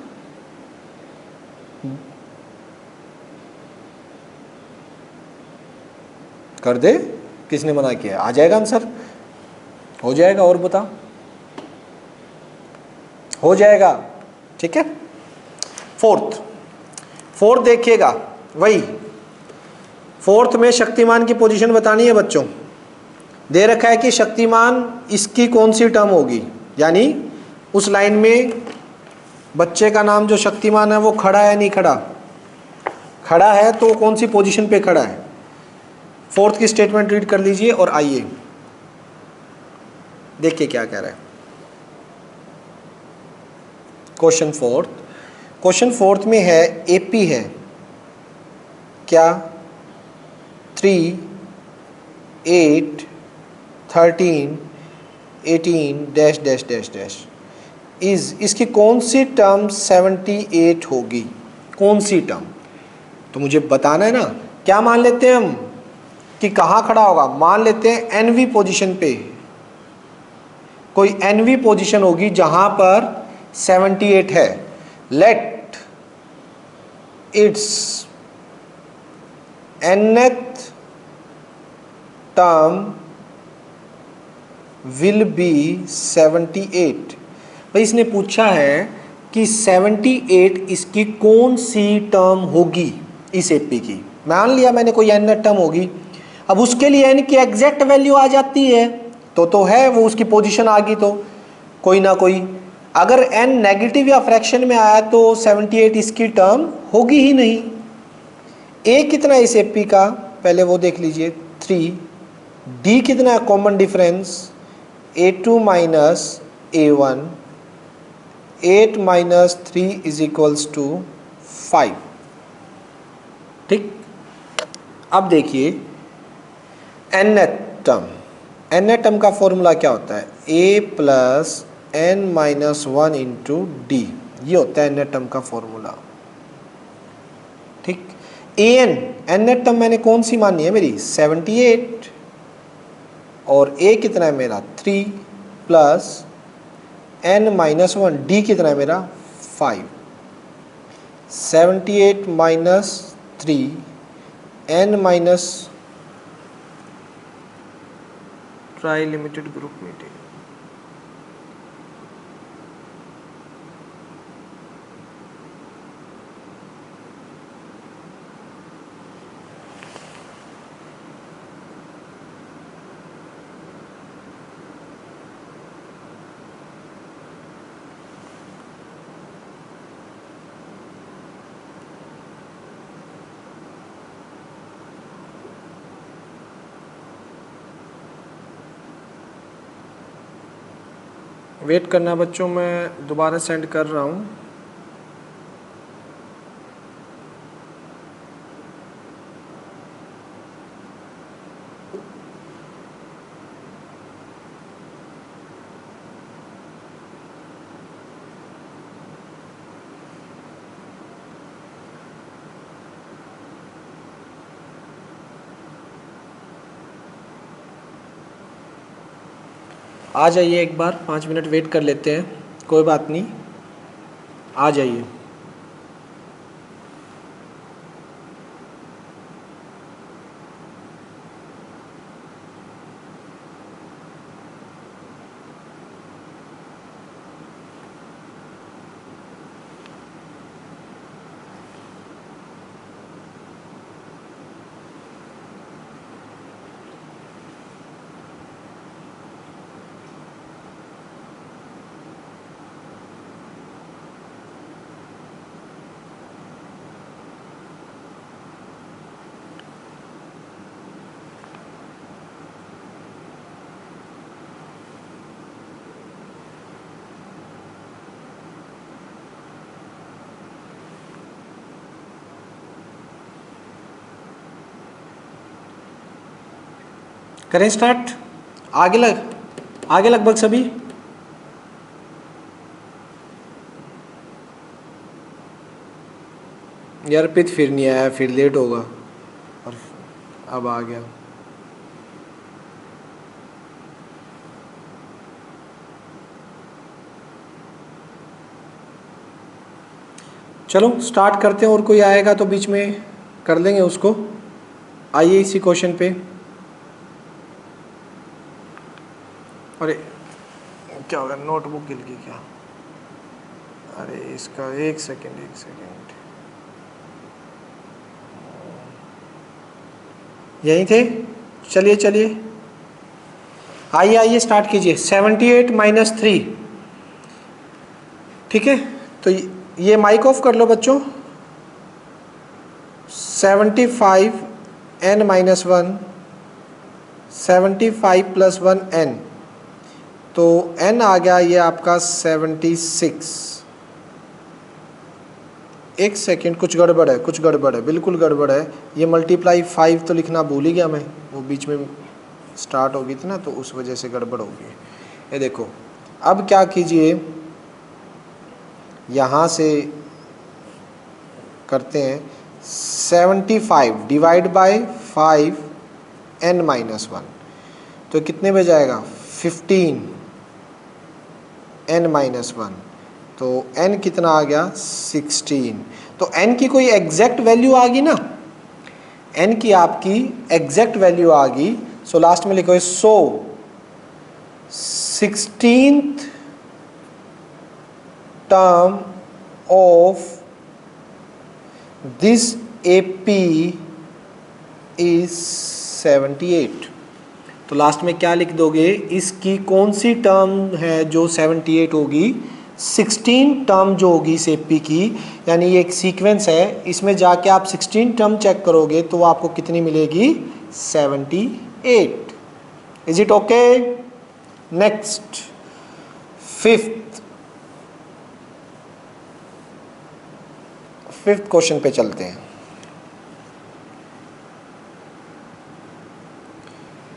कर दे, किसने मना किया? आ जाएगा आंसर, हो जाएगा। और बता, हो जाएगा, ठीक है। फोर्थ देखिएगा, वही फोर्थ में शक्तिमान की पोजीशन बतानी है बच्चों। दे रखा है कि शक्तिमान इसकी कौन सी टर्म होगी, यानी उस लाइन में बच्चे का नाम जो शक्तिमान है वो खड़ा है नहीं खड़ा? खड़ा है, तो कौन सी पोजीशन पे खड़ा है? फोर्थ की स्टेटमेंट रीड कर लीजिए और आइए देखिए क्या कह रहा है। क्वेश्चन फोर्थ में है, एपी है क्या? 3, 8, 13, 18 dash dash dash dash is, इसकी कौन सी टर्म 78 होगी? कौन सी टर्म? तो मुझे बताना है ना। क्या मान लेते हैं हम कि कहाँ खड़ा होगा? मान लेते हैं एनवी पोजीशन पे, कोई एनवी पोजीशन होगी जहां पर 78 है। Let its nth term will be 78। भाई इसने पूछा है कि 78 इसकी कौन सी टर्म होगी इस एपी की। मान लिया मैंने कोई n टर्म होगी, अब उसके लिए n की एग्जैक्ट वैल्यू आ जाती है तो है वो उसकी पोजीशन आ गई, तो कोई ना कोई, अगर n नेगेटिव या फ्रैक्शन में आया तो 78 इसकी टर्म होगी ही नहीं। a कितना इस एपी का, पहले वो देख लीजिए, 3। d कितना है common difference? A2 minus A1, 8 minus 3 is equals to 5। ठीक, अब देखिए nth टर्म का फॉर्मूला क्या होता है? a plus n minus 1 into D, ये होता है nth टर्म का फॉर्मूला। ठीक, nth टर्म मैंने कौन सी मानी है मेरी? 78, और a कितना है मेरा? 3 प्लस n माइनस 1, डी कितना है मेरा? 5। 78 minus 3, n minus, try limited group meeting, wait करना बच्चों, मैं दोबारा सेंड कर रहा हूँ। आ जाइए, एक बार 5 मिनट वेट कर लेते हैं, कोई बात नहीं, आ जाइए। करें स्टार्ट। आगे लगभग सभी। यार अर्पित फिर नहीं आया, फिर लेट होगा। और अब आ गया। चलो स्टार्ट करते हैं, और कोई आएगा तो बीच में कर लेंगे उसको। आइए इसी क्वेश्चन पे। अरे क्या होगा, नोटबुक गिर गई क्या? अरे इसका एक सेकेंड। यहीं थे, चलिए आइए स्टार्ट कीजिए। 78 माइनस 3, ठीक है। तो ये माइक ऑफ कर लो बच्चों। 75 n माइनस 1, 75 प्लस 1 n, तो n आ गया ये आपका 76। एक सेकेंड, कुछ गड़बड़ है, बिल्कुल गड़बड़ है। ये मल्टीप्लाई 5 तो लिखना भूल ही गया मैं, वो बीच में स्टार्ट हो गई थी ना, तो उस वजह से गड़बड़ हो गई। ये देखो, अब क्या कीजिए, यहाँ से करते हैं 75 डिवाइड बाय 5 n माइनस 1, तो कितने में जाएगा? 15 n माइनस 1, तो n कितना आ गया? 16। तो n की कोई एग्जैक्ट वैल्यू आ गई ना, n की आपकी एग्जैक्ट वैल्यू आ गई। सो लास्ट में लिखो सो 16th term of this AP is 78। तो लास्ट में क्या लिख दोगे? इसकी कौन सी टर्म है जो 78 होगी? 16 टर्म जो होगी इस AP की, यानी ये एक सीक्वेंस है, इसमें जाके आप 16 टर्म चेक करोगे तो आपको कितनी मिलेगी? 78। Is it okay? Next, fifth question पे चलते हैं।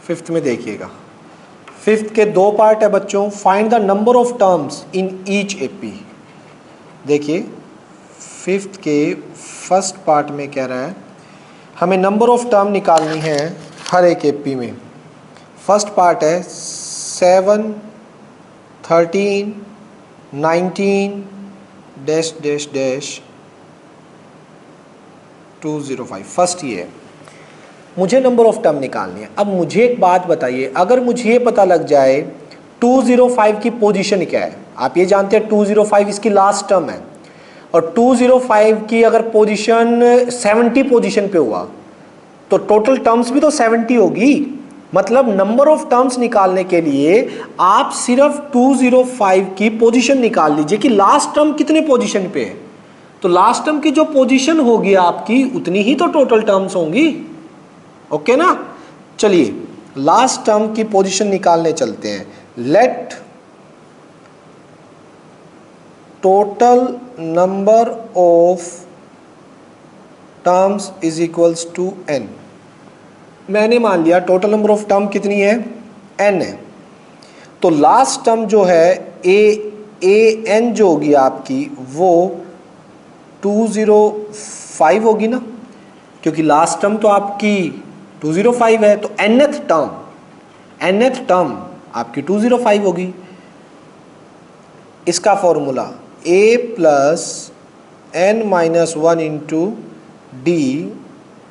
फिफ्थ में देखिएगा, फिफ्थ के दो पार्ट है बच्चों। Find the number of terms in each AP। देखिए फिफ्थ के फर्स्ट पार्ट में कह रहा है हमें नंबर ऑफ टर्म निकालनी है हर एक AP में। फर्स्ट पार्ट है 7, 13, 19 डैश डैश डैश 205। फर्स्ट ये है, मुझे नंबर ऑफ टर्म निकालनी है। अब मुझे एक बात बताइए, अगर मुझे ये पता लग जाए 205 की पोजीशन क्या है, आप ये जानते हैं 205 इसकी लास्ट टर्म है, और 205 की अगर पोजीशन 70 पोजीशन पे हुआ तो टोटल टर्म्स भी तो 70 होगी। मतलब नंबर ऑफ टर्म्स निकालने के लिए आप सिर्फ 205 की पोजीशन निकाल लीजिए कि लास्ट टर्म कितने पोजीशन पे है, तो लास्ट टर्म की जो पोजीशन होगी आपकी उतनी ही तो टोटल टर्म्स होंगी। ओके ना? चलिए लास्ट टर्म की पोजीशन निकालने चलते हैं। Let total number of terms is equals to n। मैंने मान लिया टोटल नंबर ऑफ टर्म कितनी है? n है। तो लास्ट टर्म जो है an जो होगी आपकी वो 205 होगी ना, क्योंकि लास्ट टर्म तो आपकी 205 है, तो nth टर्म आपकी 205 होगी। इसका formula a plus n minus 1 into D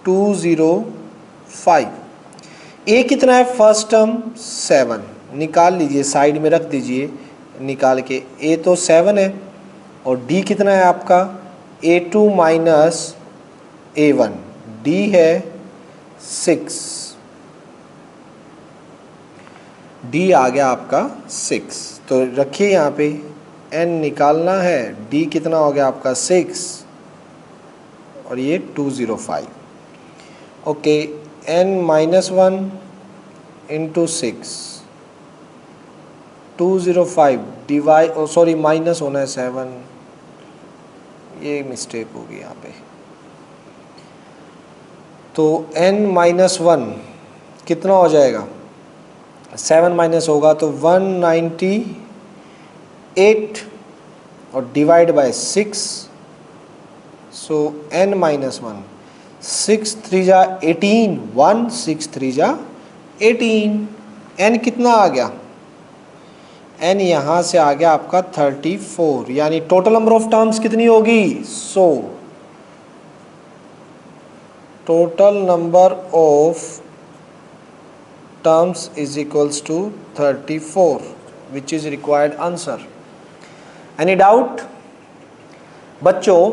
205। a कितना है? फर्स्ट टर्म 7, निकाल लीजिए, साइड में रख दीजिए निकाल के। a तो 7 है, और d कितना है आपका? a2 माइनस a1, d है 6, d आ गया आपका 6। तो रखिए यहाँ पे n निकालना है, d कितना हो गया आपका? 6, और ये 205। Okay, n minus 1 into 6, 205 divide, sorry minus होना है 7, ये मिस्टेक होगी यहाँ पे। तो n माइनस 1 कितना हो जाएगा? 7 माइनस होगा तो 198 और divide by 6, so n minus 1, 6 3 जा 18, 1 6 3 जा 18, n कितना आ गया, n यहाँ से आ गया आपका 34, यानी टोटल नंबर ऑफ टर्म्स कितनी होगी, सो total number of terms is equals to 34, which is required answer. Any doubt? बच्चों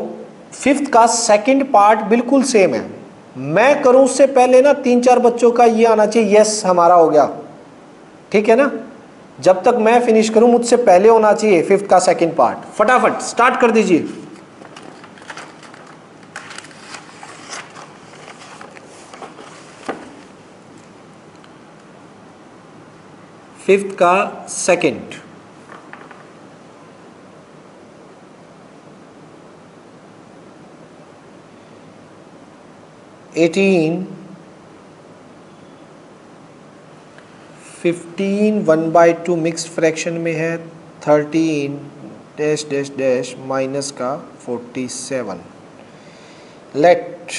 फिफ्थ का सेकंड पार्ट बिल्कुल सेम है, मैं करूं उससे पहले ना 3-4 बच्चों का ये आना चाहिए यस हमारा हो गया, ठीक है ना। जब तक मैं फिनिश करूं मुझसे पहले होना चाहिए फिफ्थ का सेकंड पार्ट। फटाफट स्टार्ट कर दीजिए। फिफ्थ का सेकंड, एटीन 15 1/2 मिक्स्ड फ्रैक्शन में है, 13 डैश डैश डैश माइनस का 47। Let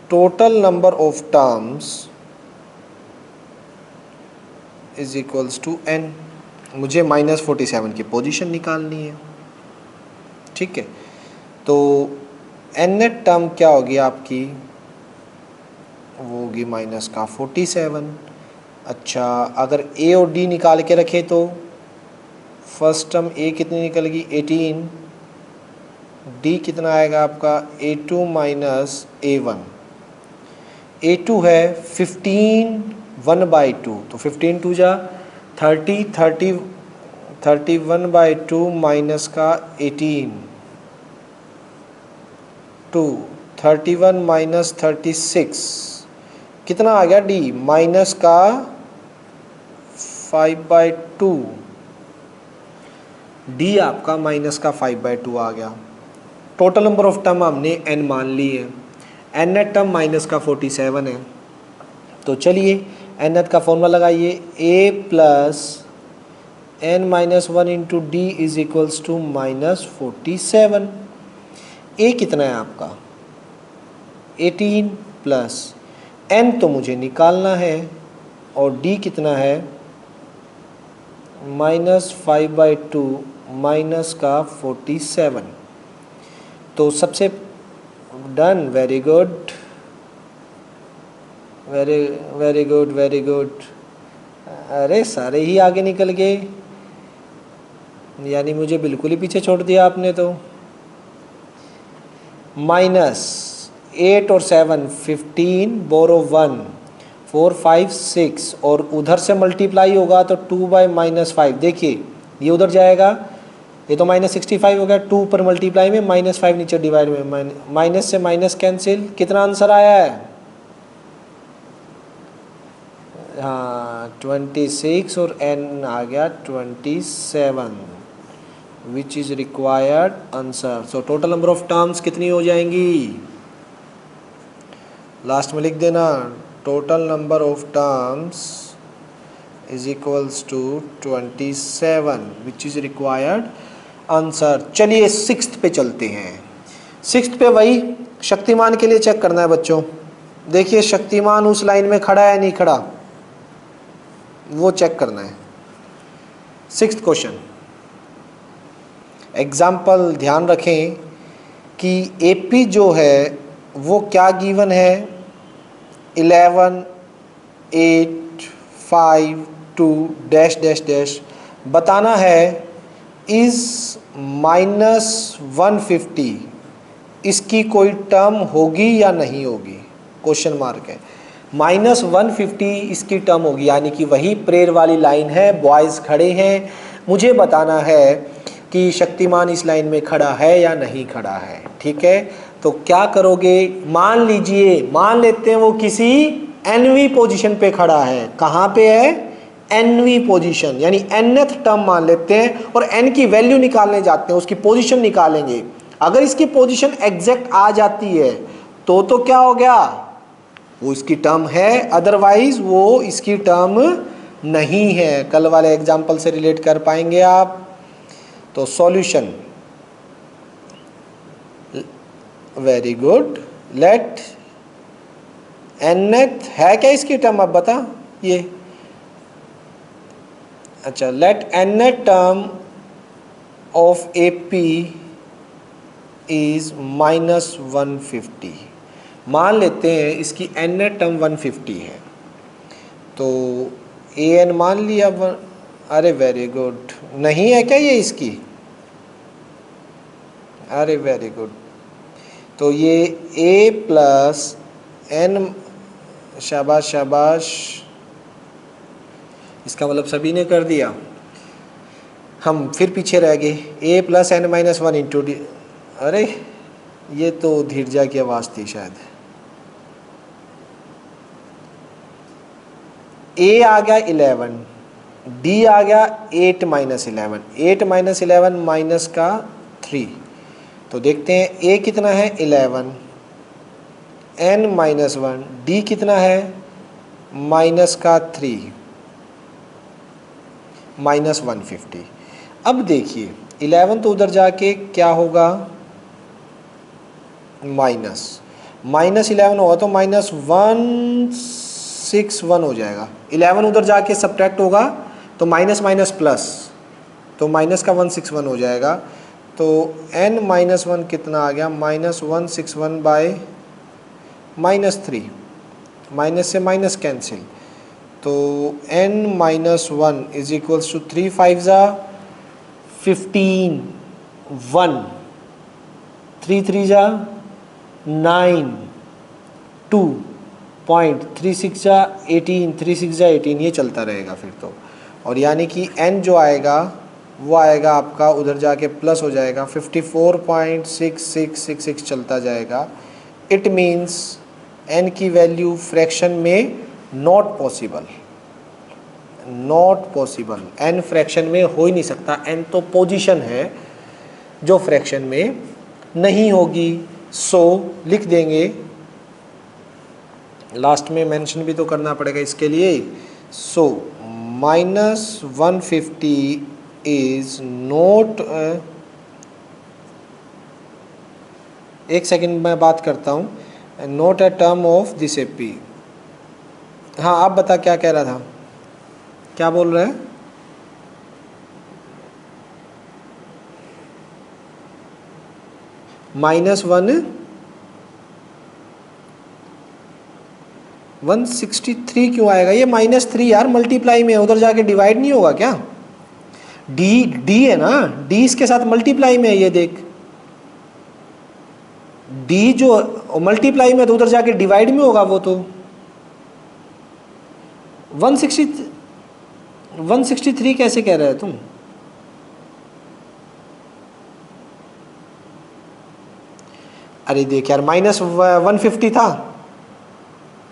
total number of terms is equals to n। मुझे -47 की पोजीशन निकालनी है, ठीक है। तो nth टर्म क्या होगी आपकी, वो होगी माइनस का 47। अच्छा अगर a और d निकाल के रखे तो फर्स्ट टर्म a कितनी निकलेगी 18, d कितना आएगा आपका a2 माइनस a1, a2 है 15 1/2, तो 15 2 जा 30, 31/2 माइनस का 18 2, 31 माइनस 36 कितना आ गया d माइनस का 5/2, d आपका माइनस का 5/2 आ गया। टोटल नंबर ऑफ टर्म हमने n मान ली है, n टर्म माइनस का 47 है। तो चलिए nth का फॉर्मूला लगाइए, a plus n minus 1 into D is equals to -47। a कितना है आपका 18 प्लस n तो मुझे निकालना है और d कितना है -5/2 माइनस का 47। तो सबसे done, very good very good very good. अरे सारे ही आगे निकल गए, यानी मुझे बिल्कुल ही पीछे छोड़ दिया आपने। तो -8 और 7 15 बोरो 1 4 5 6 और उधर से मल्टीप्लाई होगा तो 2/-5। देखिए ये उधर जाएगा, ये तो -65 हो गया, 2 पर मल्टीप्लाई में -5 नीचे डिवाइड में, माइनस से माइनस कैंसिल। कितना आंसर आया है, हाँ 26 और n आ गया 27, which is required answer. So total number of terms कितनी हो जाएंगी, लास्ट में लिख देना, total number of terms is equals to 27, which is required answer. चलिए सिक्स्थ पे चलते हैं। सिक्स्थ पे वही शक्तिमान के लिए चेक करना है बच्चों। देखिए शक्तिमान उस लाइन में खड़ा है नहीं खड़ा, वो चेक करना है। सिक्स्थ क्वेश्चन एग्जाम्पल ध्यान रखें कि एपी जो है वो क्या गिवन है, 11 8 5 2 डैश डैश डैश बताना है इज -150, इसकी कोई टर्म होगी या नहीं होगी, क्वेश्चन मार्क है। -150 इसकी टर्म होगी, यानी कि वही प्रेयर वाली लाइन है, बॉयज़ खड़े हैं, मुझे बताना है कि शक्तिमान इस लाइन में खड़ा है या नहीं खड़ा है। ठीक है, तो क्या करोगे, मान लीजिए, मान लेते हैं वो किसी nवीं पोजीशन पे खड़ा है। कहाँ पे है, nवीं पोजीशन, यानी nth टर्म मान लेते हैं और n की वैल्यू निकालने जाते हैं, उसकी पोजीशन निकालेंगे। अगर इसकी पोजीशन एग्जैक्ट आ जाती है तो क्या हो गया, वो इसकी टर्म है, अदरवाइज वो इसकी टर्म नहीं है। कल वाले एग्जाम्पल से रिलेट कर पाएंगे आप। तो solution, very good. Let nth है क्या इसकी टर्म, अब बता ये। अच्छा, let nth term of AP is -150। मान लेते हैं इसकी nth टर्म 150 है, तो an मान लिया। अरे वेरी गुड, नहीं है क्या ये इसकी? अरे वेरी गुड। तो ये a प्लस n, शाबाश शाबाश, इसका मतलब सभी ने कर दिया, हम फिर पीछे रह गए। a plus n minus 1 into D. अरे ये तो धीरजा की आवाज़ थी शायद। a आ गया 11, d आ गया 8 माइनस 11, 8 माइनस 11 माइनस का 3। तो देखते हैं a कितना है 11, n माइनस 1, d कितना है माइनस का 3, माइनस 150। अब देखिए 11 तो उधर जाके क्या होगा, माइनस 11 होगा तो -161 हो जाएगा। 11 उधर जाके सब्ट्रैक्ट होगा तो माइनस माइनस प्लस, तो माइनस का 161 हो जाएगा। तो n माइनस 1 कितना आ गया, -161 बाय -3, माइनस से माइनस कैंसिल, तो n minus 1 is equals to 3 5 ज़ा 15, 1 3 3 ज़ा 9, 2.36 ज़ा 18, 3 6 ज़ा 18, ये चलता रहेगा फिर तो। और यानी कि n जो आएगा वो आएगा आपका उधर जाके प्लस हो जाएगा, 54.6666 चलता जाएगा। इट मीन्स n की वैल्यू फ्रैक्शन में not possible, not possible, n fraction में हो ही नहीं सकता। n तो पोजीशन है जो फ्रैक्शन में नहीं होगी। सो लिख देंगे, लास्ट में मेंशन भी तो करना पड़ेगा इसके लिए। सो -150 इज नॉट, एक सेकंड मैं बात करता हूँ, not a term of this AP। हाँ आप बता क्या कह रहा था, क्या बोल रहे हैं? -163 क्यों आएगा? ये -3 यार मल्टीप्लाई में, उधर जाके डिवाइड नहीं होगा क्या? डी है ना, डी इसके साथ मल्टीप्लाई में है, ये देख डी जो मल्टीप्लाई में तो उधर जाके डिवाइड में होगा वो तो। 163 कैसे कह रहे हो तुम? अरे देख यार, -150 था,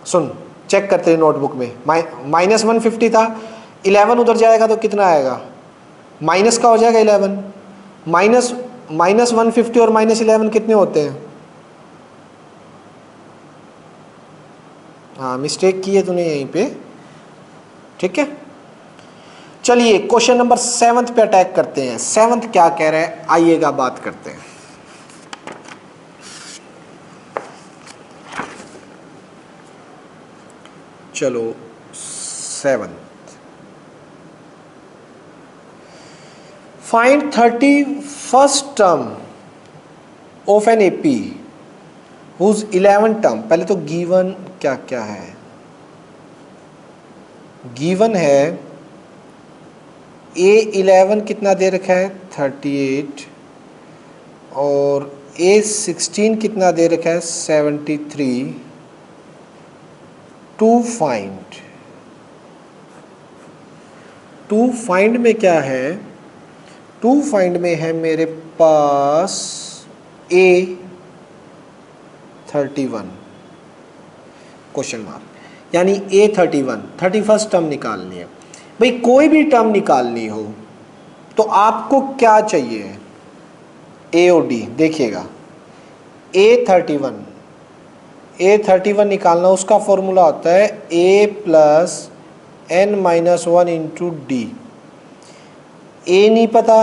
सुन चेक करते हैं नोटबुक में, -150 था, 11 उधर जाएगा तो कितना आएगा, माइनस का हो जाएगा 11, -150 और -11 कितने होते हैं? हाँ मिस्टेक की है तूने यहीं पे, ठीक है। चलिए क्वेश्चन नंबर 7 पे अटैक करते हैं। 7 क्या कह रहा है, आइएगा बात करते हैं। चलो 7, find 31st term of an AP whose 11 term. पहले तो गिवन क्या क्या है, गिवन है A11 कितना दे रखा है 38, और A16 कितना दे रखा है 73। टू फाइंड में क्या है, टू फाइंड में है मेरे पास A31 क्वेश्चन मार्क, यानी A31 31st टर्म निकालनी है। भाई कोई भी टर्म निकालनी हो तो आपको क्या चाहिए, A और D। देखिएगा A31 A31 निकालना, उसका फॉर्मूला होता है A plus n minus one into D. A नहीं पता,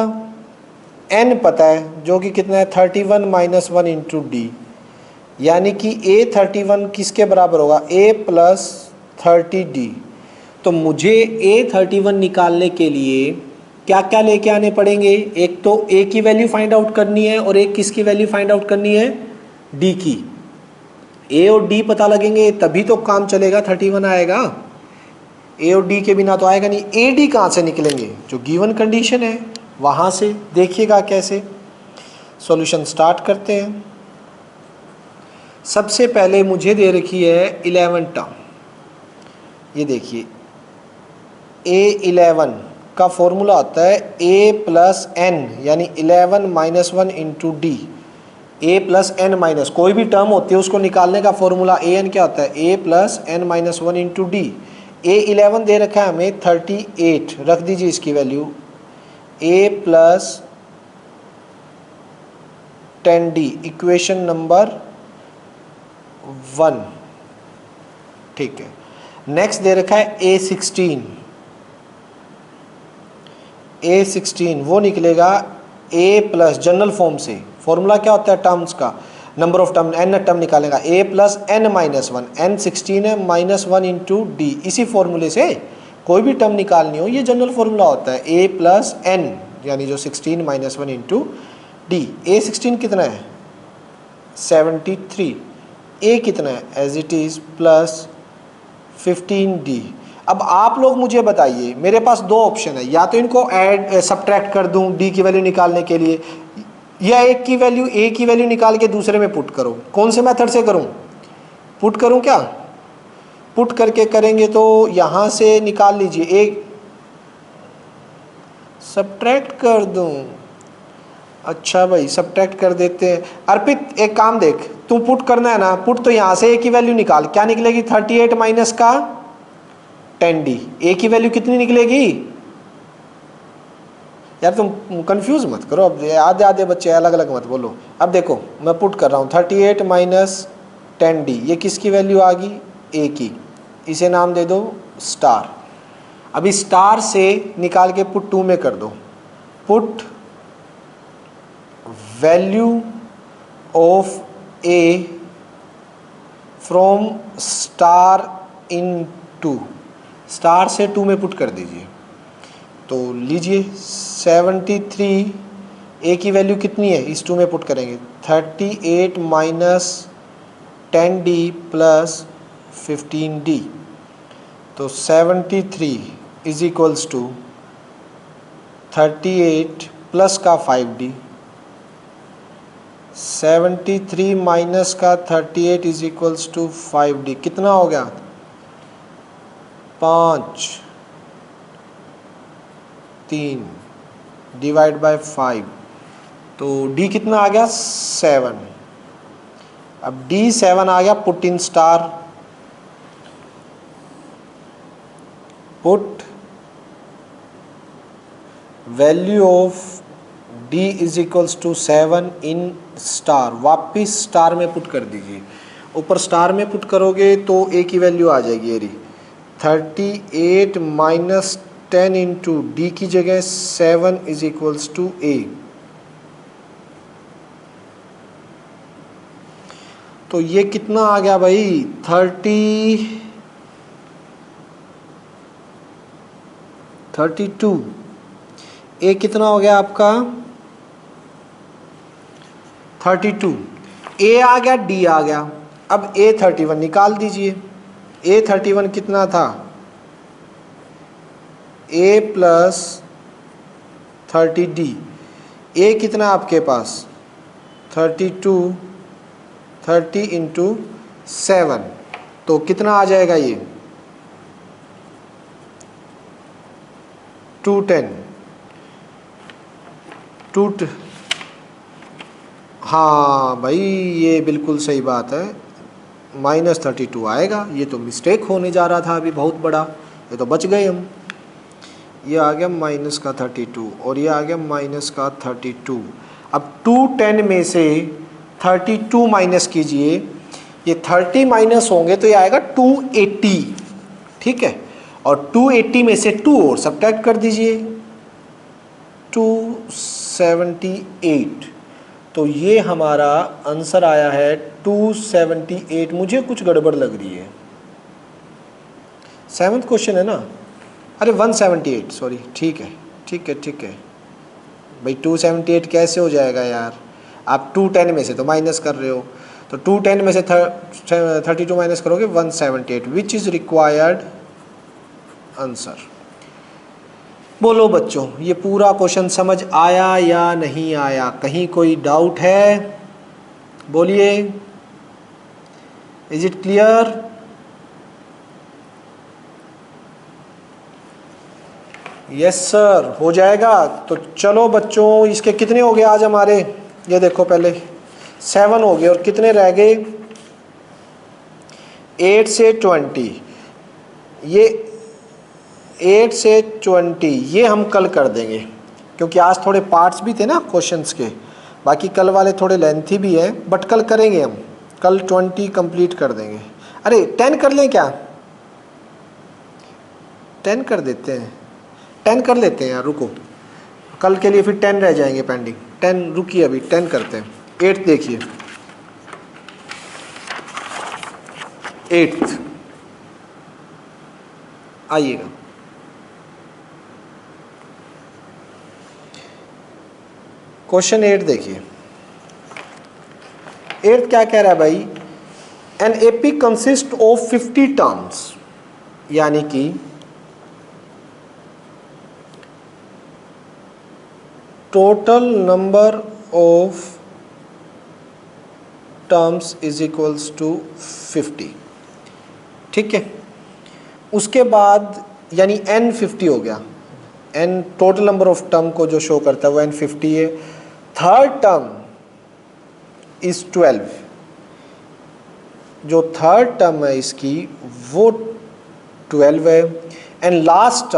n पता है जो कि कितना है 31 माइनस वन इंटू डी, यानी कि A31 किसके बराबर होगा A प्लस 30D। तो मुझे A31 निकालने के लिए क्या क्या लेके आने पड़ेंगे, एक तो A की वैल्यू फाइंड आउट करनी है और एक किसकी वैल्यू फाइंड आउट करनी है, D की। A और D पता लगेंगे तभी तो काम चलेगा, 31 आएगा। A और D के बिना तो आएगा नहीं। AD कहाँ से निकलेंगे, जो गिवन कंडीशन है वहाँ से। देखिएगा कैसे, सॉल्यूशन स्टार्ट करते हैं। सबसे पहले मुझे दे रखी है 11 टर्म, ये देखिए A11 का फॉर्मूला होता है A प्लस n, यानी 11 minus one into D. A plus n minus कोई भी टर्म होती है उसको निकालने का फॉर्मूला an क्या होता है, A plus n minus one into D. A11 दे रखा है हमें 38, रख दीजिए इसकी value A plus 10D, equation number 1, ठीक है। नेक्स्ट दे रखा है A16 वो निकलेगा A प्लस जनरल फॉर्म से, फॉर्मूला क्या होता है टर्म्स का, number of term, n term निकालेगा A plus n minus one, n 16 है माइनस वन इंटू डी। इसी फॉर्मूले से कोई भी टर्म निकालनी हो ये जनरल फॉर्मूला होता है A प्लस n, यानी जो 16 minus one into D. A16 कितना है 73, A कितना है as it is plus 15D। अब आप लोग मुझे बताइए, मेरे पास दो ऑप्शन है, या तो इनको ऐड सब्ट्रैक्ट कर दूं D की वैल्यू निकालने के लिए, या एक की वैल्यू A की वैल्यू निकाल के दूसरे में पुट करो। कौन से मेथड से करूं, पुट करूं क्या, पुट करके करेंगे तो यहाँ से निकाल लीजिए, एक सब्ट्रैक्ट कर दूं। अच्छा भाई सब्ट्रैक्ट कर देते हैं। अर्पित एक काम देख, तू पुट करना है ना, पुट तो यहाँ से A की वैल्यू निकाल, क्या निकलेगी 38 माइनस का 10D। A की वैल्यू कितनी निकलेगी, यार तुम कंफ्यूज मत करो, अब आधे आधे बच्चे अलग अलग मत बोलो। अब देखो मैं पुट कर रहा हूँ 38 माइनस 10D, ये किसकी वैल्यू आ गई A की, इसे नाम दे दो स्टार। अभी स्टार से निकाल के पुट 2 में कर दो, put value of A from star in 2, star से 2 में पुट कर दीजिए। तो लीजिए 73, A की वैल्यू कितनी है, इस 2 में पुट करेंगे 38 माइनस 10D प्लस 15D। तो 73 इज इक्वल्स टू 38 प्लस का 5D, 73 माइनस का 38 इज इक्वल्स टू 5D, कितना हो गया 5, 3 डिवाइड बाय 5, तो D कितना आ गया 7। अब D 7 आ गया, put in star, put value of D is equals to 7 in star, वापिस स्टार में पुट कर दीजिए। ऊपर स्टार में पुट करोगे तो A की वैल्यू आ जाएगी, ये 38 माइनस 10 इंटू D की जगह 7 इज इक्वल्स टू A। तो ये कितना आ गया भाई 32। A कितना हो गया आपका 32, A आ गया D आ गया। अब A31 निकाल दीजिए, A31 कितना था A प्लस 30D, A कितना आपके पास 32, 30 इंटू 7, तो कितना आ जाएगा ये 210, हाँ भाई ये बिल्कुल सही बात है, -32 आएगा। ये तो मिस्टेक होने जा रहा था अभी बहुत बड़ा, ये तो बच गए हम। ये आ गया माइनस का 32 और ये आ गया माइनस का 32। अब 210 में से 32 माइनस कीजिए, ये 30 माइनस होंगे तो ये आएगा 280, ठीक है। और 280 में से 2 और सब्ट्रैक्ट कर दीजिए, 278। तो ये हमारा आंसर आया है 278। मुझे कुछ गड़बड़ लग रही है, 7th क्वेश्चन है ना, अरे 178, सॉरी, ठीक है ठीक है ठीक है भाई। 278 कैसे हो जाएगा यार, आप 210 में से तो माइनस कर रहे हो, तो 210 में से 32 माइनस करोगे 178, विच इज़ रिक्वायर्ड आंसर। बोलो बच्चों, ये पूरा क्वेश्चन समझ आया या नहीं आया, कहीं कोई डाउट है? बोलिए, is it clear? Yes sir, हो जाएगा। तो चलो बच्चों, इसके कितने हो गए आज हमारे, ये देखो पहले 7 हो गए और कितने रह गए, 8 से 20। ये 8 से 20 ये हम कल कर देंगे, क्योंकि आज थोड़े पार्ट्स भी थे ना क्वेश्चंस के, बाकी कल वाले थोड़े लेंथी भी है, बट कल करेंगे हम, कल 20 कंप्लीट कर देंगे। अरे 10 कर लें क्या, 10 कर देते हैं, 10 कर लेते हैं यार, रुको, कल के लिए फिर 10 रह जाएंगे पेंडिंग। 10 रुकिए, अभी 10 करते हैं। 8 देखिए, 8 आइएगा। क्वेश्चन 8 देखिए, 8 क्या कह रहा है भाई, an AP consist of 50 terms, यानी कि total number of terms is equals to 50, ठीक है। उसके बाद यानी n 50 हो गया, n total number of term को जो शो करता है वो n 50 है। थर्ड टर्म इज 12, जो थर्ड टर्म है इसकी वो 12 है। एंड लास्ट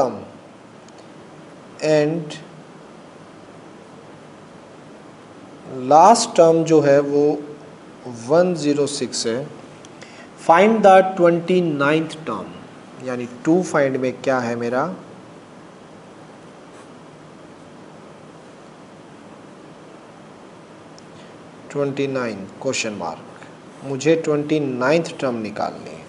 टर्म जो है वो 106 है। फाइंड द 29th टर्म, यानी 2 फाइंड में क्या है मेरा, क्वेश्चन मार्क, मुझे 29th टर्म निकालनी है।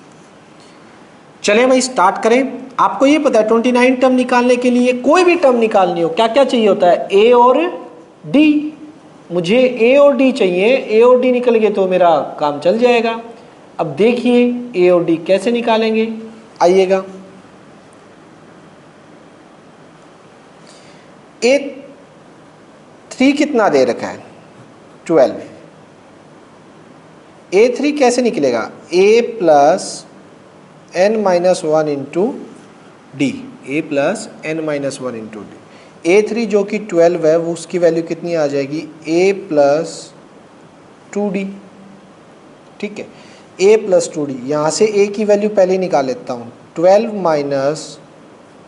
चलिए भाई स्टार्ट करें। आपको ये पता है 29 टर्म निकालने के लिए, कोई भी टर्म निकालनी हो क्या क्या चाहिए होता है, ए और डी। मुझे ए और डी चाहिए, ए और डी निकल गए तो मेरा काम चल जाएगा। अब देखिए ए और डी कैसे निकालेंगे, आइएगा। A3 कितना दे रखा है, 12। A3 कैसे निकलेगा, A plus n minus 1 into D, A plus n minus 1 into D. A3 जो कि 12 है, वो उसकी वैल्यू कितनी आ जाएगी, A प्लस 2D, ठीक है। A प्लस 2D, यहाँ से A की वैल्यू पहले ही निकाल लेता हूँ, 12 minus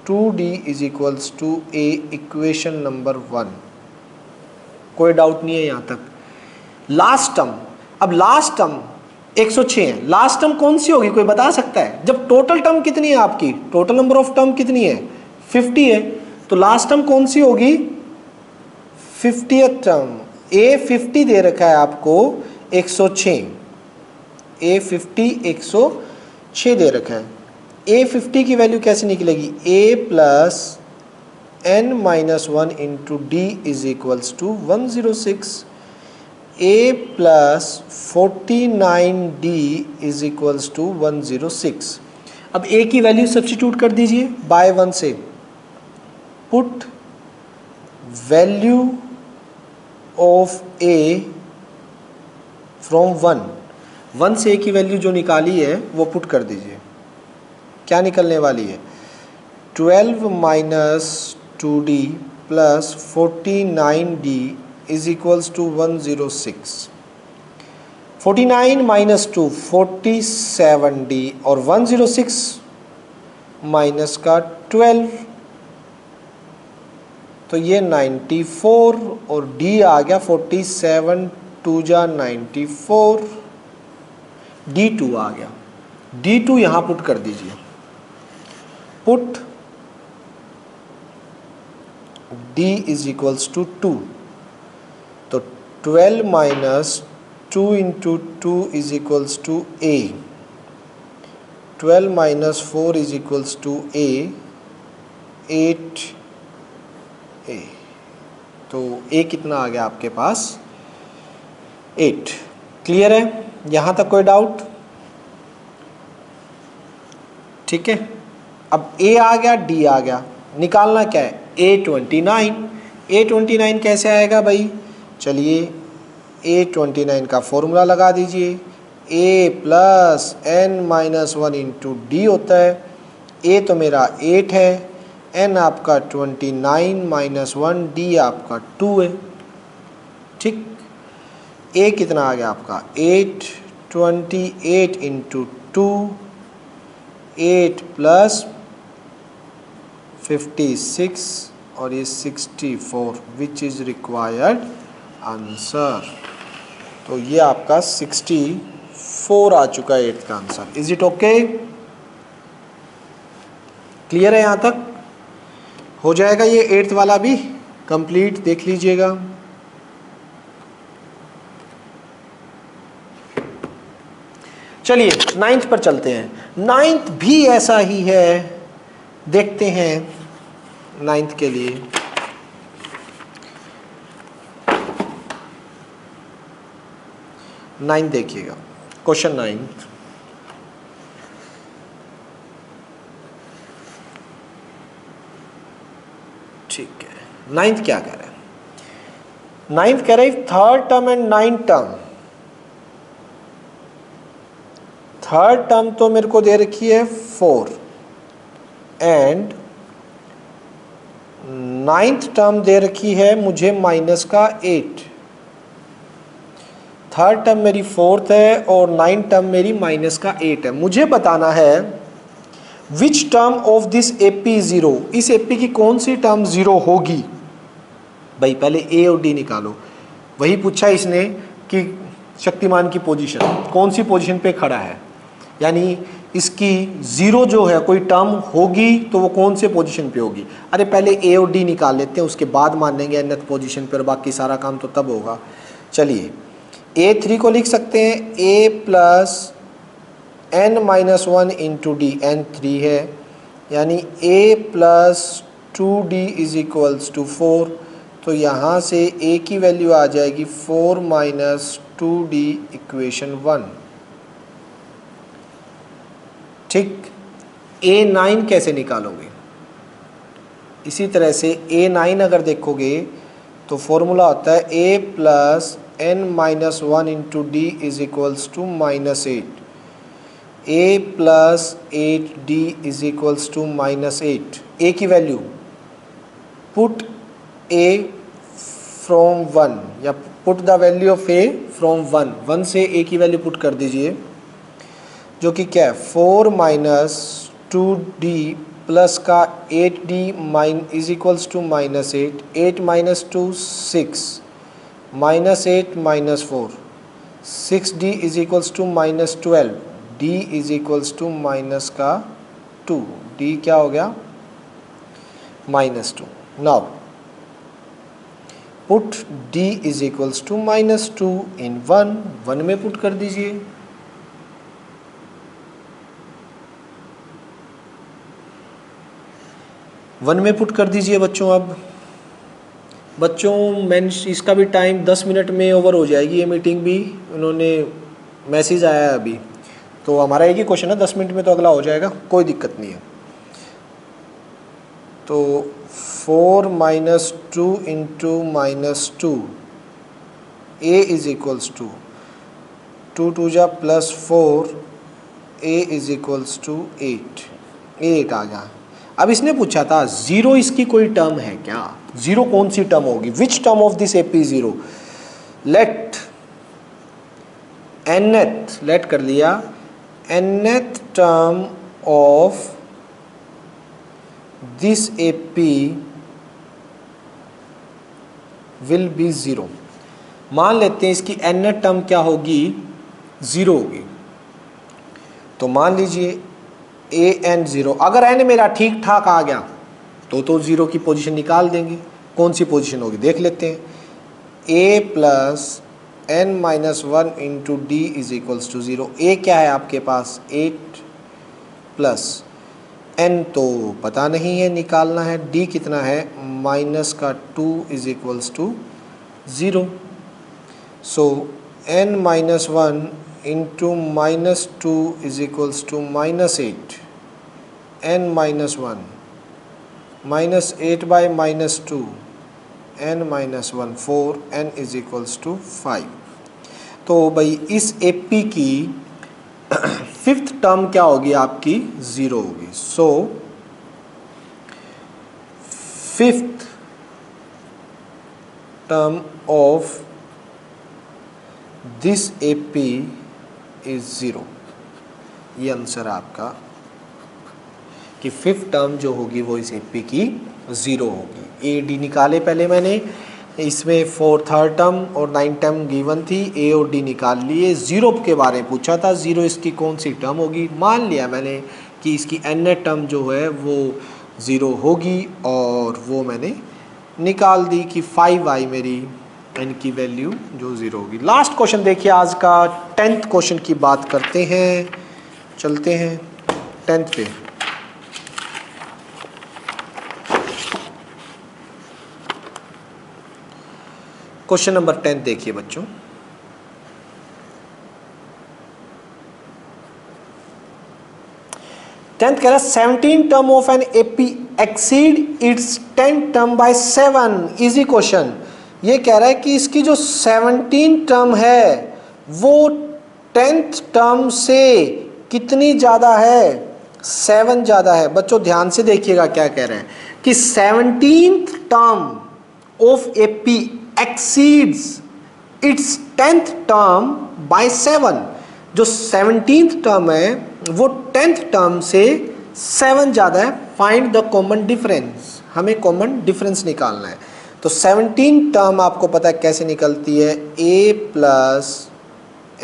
2D is equals to A, equation number 1। कोई डाउट नहीं है यहाँ तक। लास्ट टर्म, अब लास्ट टर्म 106 है, लास्ट टर्म कौन सी होगी, कोई बता सकता है? जब टोटल टर्म कितनी है आपकी, टोटल नंबर ऑफ टर्म कितनी है, 50 है, तो लास्ट टर्म कौन सी होगी, 50th टर्म। A 50 दे रखा है आपको, 106, A 50 106 दे रखा है। A 50 की वैल्यू कैसे निकलेगी, A plus n minus 1 into D is equals to 106। A plus 49D is equals to 106। अब A की वैल्यू सब्स्टिट्यूट कर दीजिए बाय 1 से, put value of A from 1 से A की वैल्यू जो निकाली है वो पुट कर दीजिए। क्या निकलने वाली है, 12 minus 2D plus 49D is equals to 106। 49 minus 2 47D और 106 माइनस का 12, तो ये 94 और D आ गया 47, 2 जा 94, D2 आ गया, D2 यहाँ पुट कर दीजिए, put D is equals to 2, तो 12 minus 2 into 2 is equals to A, 12 minus 4 is equals to A, 8A, तो A कितना आ गया आपके पास 8। क्लियर है, यहाँ तक कोई डाउट? ठीक है, अब A आ गया, D आ गया, निकालना क्या है A29। A29 कैसे आएगा भाई? चलिए A29 का फॉर्मूला लगा दीजिए, A plus n minus 1 into D होता है। A तो मेरा 8 है, n आपका 29 माइनस 1, D आपका 2 है। ठीक, A कितना आ गया आपका 8, 28 इंटू 2, 8 प्लस 56 और ये 64 विच इज़ रिक्वायर्ड आंसर। तो ये आपका 64 आ चुका है 8th का answer. Is it okay? Clear है? यहाँ तक हो जाएगा ये 8th वाला भी कंप्लीट, देख लीजिएगा। चलिए 9th पर चलते हैं। 9th भी ऐसा ही है, देखते हैं 9th के लिए। नाइन्थ देखिएगा, क्वेश्चन 9th। ठीक है, 9th क्या कह रहा है? 9th कह रहा है third term and 9th term. Third term तो मेरे को दे रखी है 4 एंड 9th टर्म दे रखी है मुझे माइनस का 8। थर्ड टर्म मेरी 4th है और 9th टर्म मेरी माइनस का 8 है। मुझे बताना है विच टर्म ऑफ दिस AP 0, इस AP की कौन सी टर्म 0 होगी। भाई पहले A और D निकालो। वही पूछा इसने कि शक्तिमान की पोजीशन कौन सी पोजीशन पे खड़ा है, यानी इसकी 0 जो है कोई टर्म होगी तो वो कौन से पोजीशन पे होगी। अरे पहले A और D निकाल लेते हैं, उसके बाद मान लेंगे nth पोजीशन पर, बाकी सारा काम तो तब होगा। चलिए A3 को लिख सकते हैं A plus n minus 1 into D, n3 है, यानी A plus 2D is equals to 4। तो यहाँ से A की वैल्यू आ जाएगी 4 माइनस 2D इक्वेशन 1। ठीक, A9 कैसे निकालोगे? इसी तरह से A9 अगर देखोगे तो फॉर्मूला होता है A plus n minus 1 into D is equals to minus 8। A plus 8D is equals to minus 8। A की वैल्यू पुट A फ्रॉम 1 या put the value of A from 1 से A की value put कर दीजिए, जो कि क्या है 4 माइनस 2D प्लस का 8D mine is equals to minus 8। 8 minus 2 6, minus 8 minus 4, 6D is equals to minus 12, D is equals to minus का 2, D क्या हो गया minus 2। Now put D is equals to minus 2 in 1 में put कर दीजिए। One में put कर दीजिए बच्चों। अब बच्चों मैं इसका भी टाइम 10 मिनट में ओवर हो जाएगी ये मीटिंग भी, उन्होंने मैसेज आया है अभी, तो हमारा एक ही क्वेश्चन है, 10 मिनट में तो अगला हो जाएगा, कोई दिक्कत नहीं है। तो 4 minus 2 into minus 2 A is equals to 2 2 जा plus 4, A is equals to 8। 8 आ गया। अब इसने पूछा था 0 इसकी कोई टर्म है क्या? 0 कौन सी टर्म होगी? Which term of this AP 0? Let nth, let कर लिया, nth term of this AP will be 0। मान लेते हैं इसकी nth टर्म क्या होगी 0 होगी। तो मान लीजिए ए एन 0, अगर एन मेरा ठीक ठाक आ गया तो 0 की पोजीशन निकाल देंगे। कौन सी पोजीशन होगी देख लेते हैं। A plus N minus 1 into D is equals to 0। A क्या है आपके पास 8 प्लस एन तो पता नहीं है, निकालना है। डी कितना है माइनस का 2 is equals to 0। So n minus 1 into minus 2 is equals to minus 8। N minus 1 minus 8 by minus 2 n minus 1 4 n is equals to 5। तो भाई इस एपी की फिफ्थ टर्म क्या होगी आपकी 0 होगी। So fifth term of this AP is 0। ये answer आपका कि फिफ्थ टर्म जो होगी वो इस एपी की 0 होगी। ए डी निकाले पहले मैंने, इसमें थर्ड टर्म और 9 टर्म गिवन थी, ए और डी निकाल लिए। 0 के बारे में पूछा था, 0 इसकी कौन सी टर्म होगी, मान लिया मैंने कि इसकी एन टर्म जो है वो 0 होगी और वो मैंने निकाल दी कि 5 आई मेरी एन की वैल्यू जो 0 होगी। लास्ट क्वेश्चन देखिए आज का 10th क्वेश्चन की बात करते हैं, चलते हैं 10th पे। क्वेश्चन नंबर 10 देखिए बच्चों। टेंथ कह रहा है 17 term of an AP exceed it's 10 term by 7। Easy question. ये कह रहा है कि इसकी जो 17 टर्म है वो 10th टर्म से कितनी ज़्यादा है, 7 ज़्यादा है। बच्चों ध्यान से देखिएगा क्या कह रहे हैं कि 17th term of AP exceeds its 10th term by 7। जो 17th टर्म है वो 10th टर्म से 7 ज़्यादा है। फाइंड द कॉमन डिफरेंस, हमें कॉमन डिफरेंस निकालना है। तो 17 टर्म आपको पता है कैसे निकलती है, a plus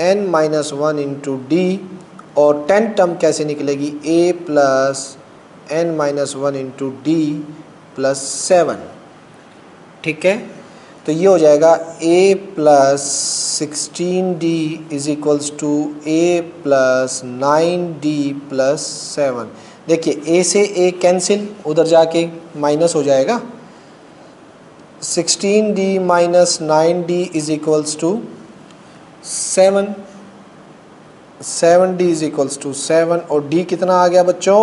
N minus 1 into D, और 10 टर्म कैसे निकलेगी, a plus N minus 1 into D plus 7। ठीक है, तो ये हो जाएगा a plus 16d is equals to a प्लस 9d प्लस 7। देखिए a से a कैंसिल, उधर जाके माइनस हो जाएगा। 16d minus 9d is equals to 7। 7d is equals to 7 और d कितना आ गया बच्चों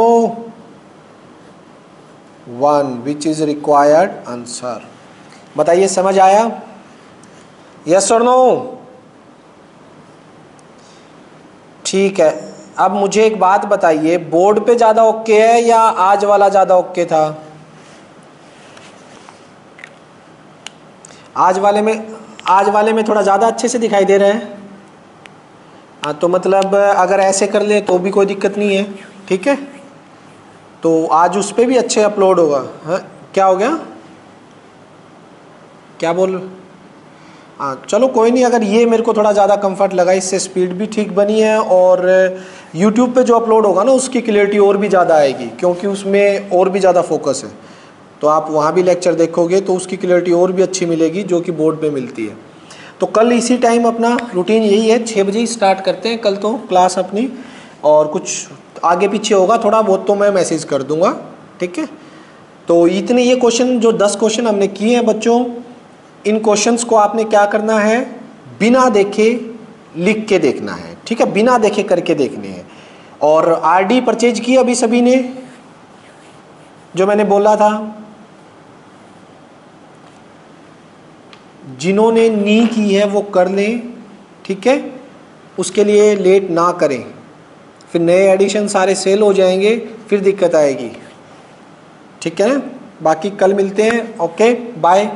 1, विच इज रिक्वायर्ड आंसर। बताइए समझ आया, यस और नो। ठीक है, अब मुझे एक बात बताइए, बोर्ड पे ज़्यादा ओके है या आज वाला ज़्यादा ओके था? आज वाले में थोड़ा ज़्यादा अच्छे से दिखाई दे रहा है। हाँ, तो मतलब अगर ऐसे कर ले तो भी कोई दिक्कत नहीं है। ठीक है, तो आज उस पर भी अच्छे अपलोड होगा। हाँ, क्या हो गया, क्या बोल, हाँ चलो कोई नहीं। अगर ये मेरे को थोड़ा ज़्यादा कंफर्ट लगा, इससे स्पीड भी ठीक बनी है और YouTube पे जो अपलोड होगा ना उसकी क्लियरिटी और भी ज़्यादा आएगी, क्योंकि उसमें और भी ज़्यादा फोकस है। तो आप वहाँ भी लेक्चर देखोगे तो उसकी क्लियरिटी और भी अच्छी मिलेगी जो कि बोर्ड पे मिलती है। तो कल इसी टाइम अपना रूटीन यही है, 6 बजे ही स्टार्ट करते हैं कल तो क्लास अपनी, और कुछ आगे पीछे होगा थोड़ा बहुत तो मैं मैसेज कर दूँगा। ठीक है, तो इतने ये क्वेश्चन जो 10 क्वेश्चन हमने किए हैं बच्चों, इन क्वेश्चंस को आपने क्या करना है, बिना देखे लिख के देखना है। ठीक है, बिना देखे करके देखने हैं। और आरडी परचेज की अभी सभी ने, जो मैंने बोला था, जिन्होंने नी की है वो कर लें। ठीक है, उसके लिए लेट ना करें, फिर नए एडिशन सारे सेल हो जाएंगे, फिर दिक्कत आएगी। ठीक है ना, बाकी कल मिलते हैं। Okay bye.